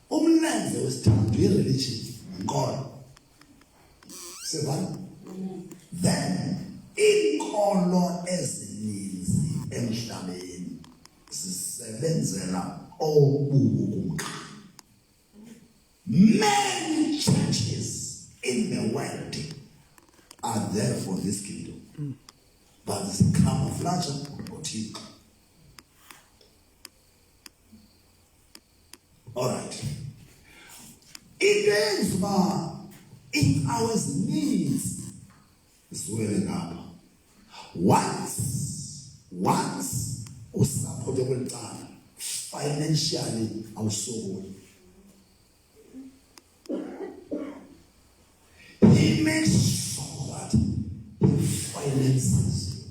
Umlenze wesithathu yi-religion, inkolo. Seven. Then inkolo ezininzi emhlabeni zisebenzela obukumka. Many churches in the world are there for this kingdom, but it's a camouflage boutique. All right. It is about in our needs is welling up. Once usupportable time, financially also. He makes sure that he finances.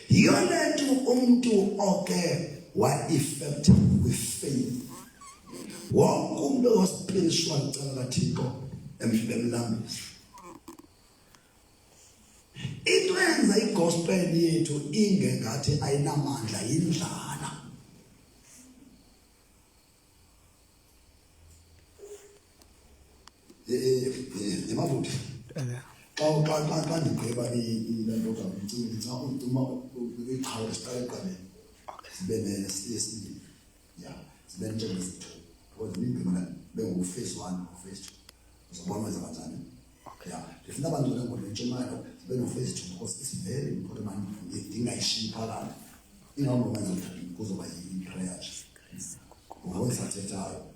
He only to okay what effective with faith. Wonke umuntu ospiritual ucela kaThixo emhlabeni. Into enza igospel yethu ingengathi ayinamandla yindlala. Emabuthi. Xa ndiqheba ilento kaMcimbi uma iqhawe siqale eqaleni. Sibe nesiyesini. Yeah, sibe njengezithu. Because ningibona bengu-phase 1 phase 2. Uzobona wenza kanjani? Yeah, ndifuna abantu bengolentshumayelo sibe no-phase 2 because it's very important man idinga ishiyi phakathi. Ingakho manje kuzoba yi-prayer. Ngoba isathethayo.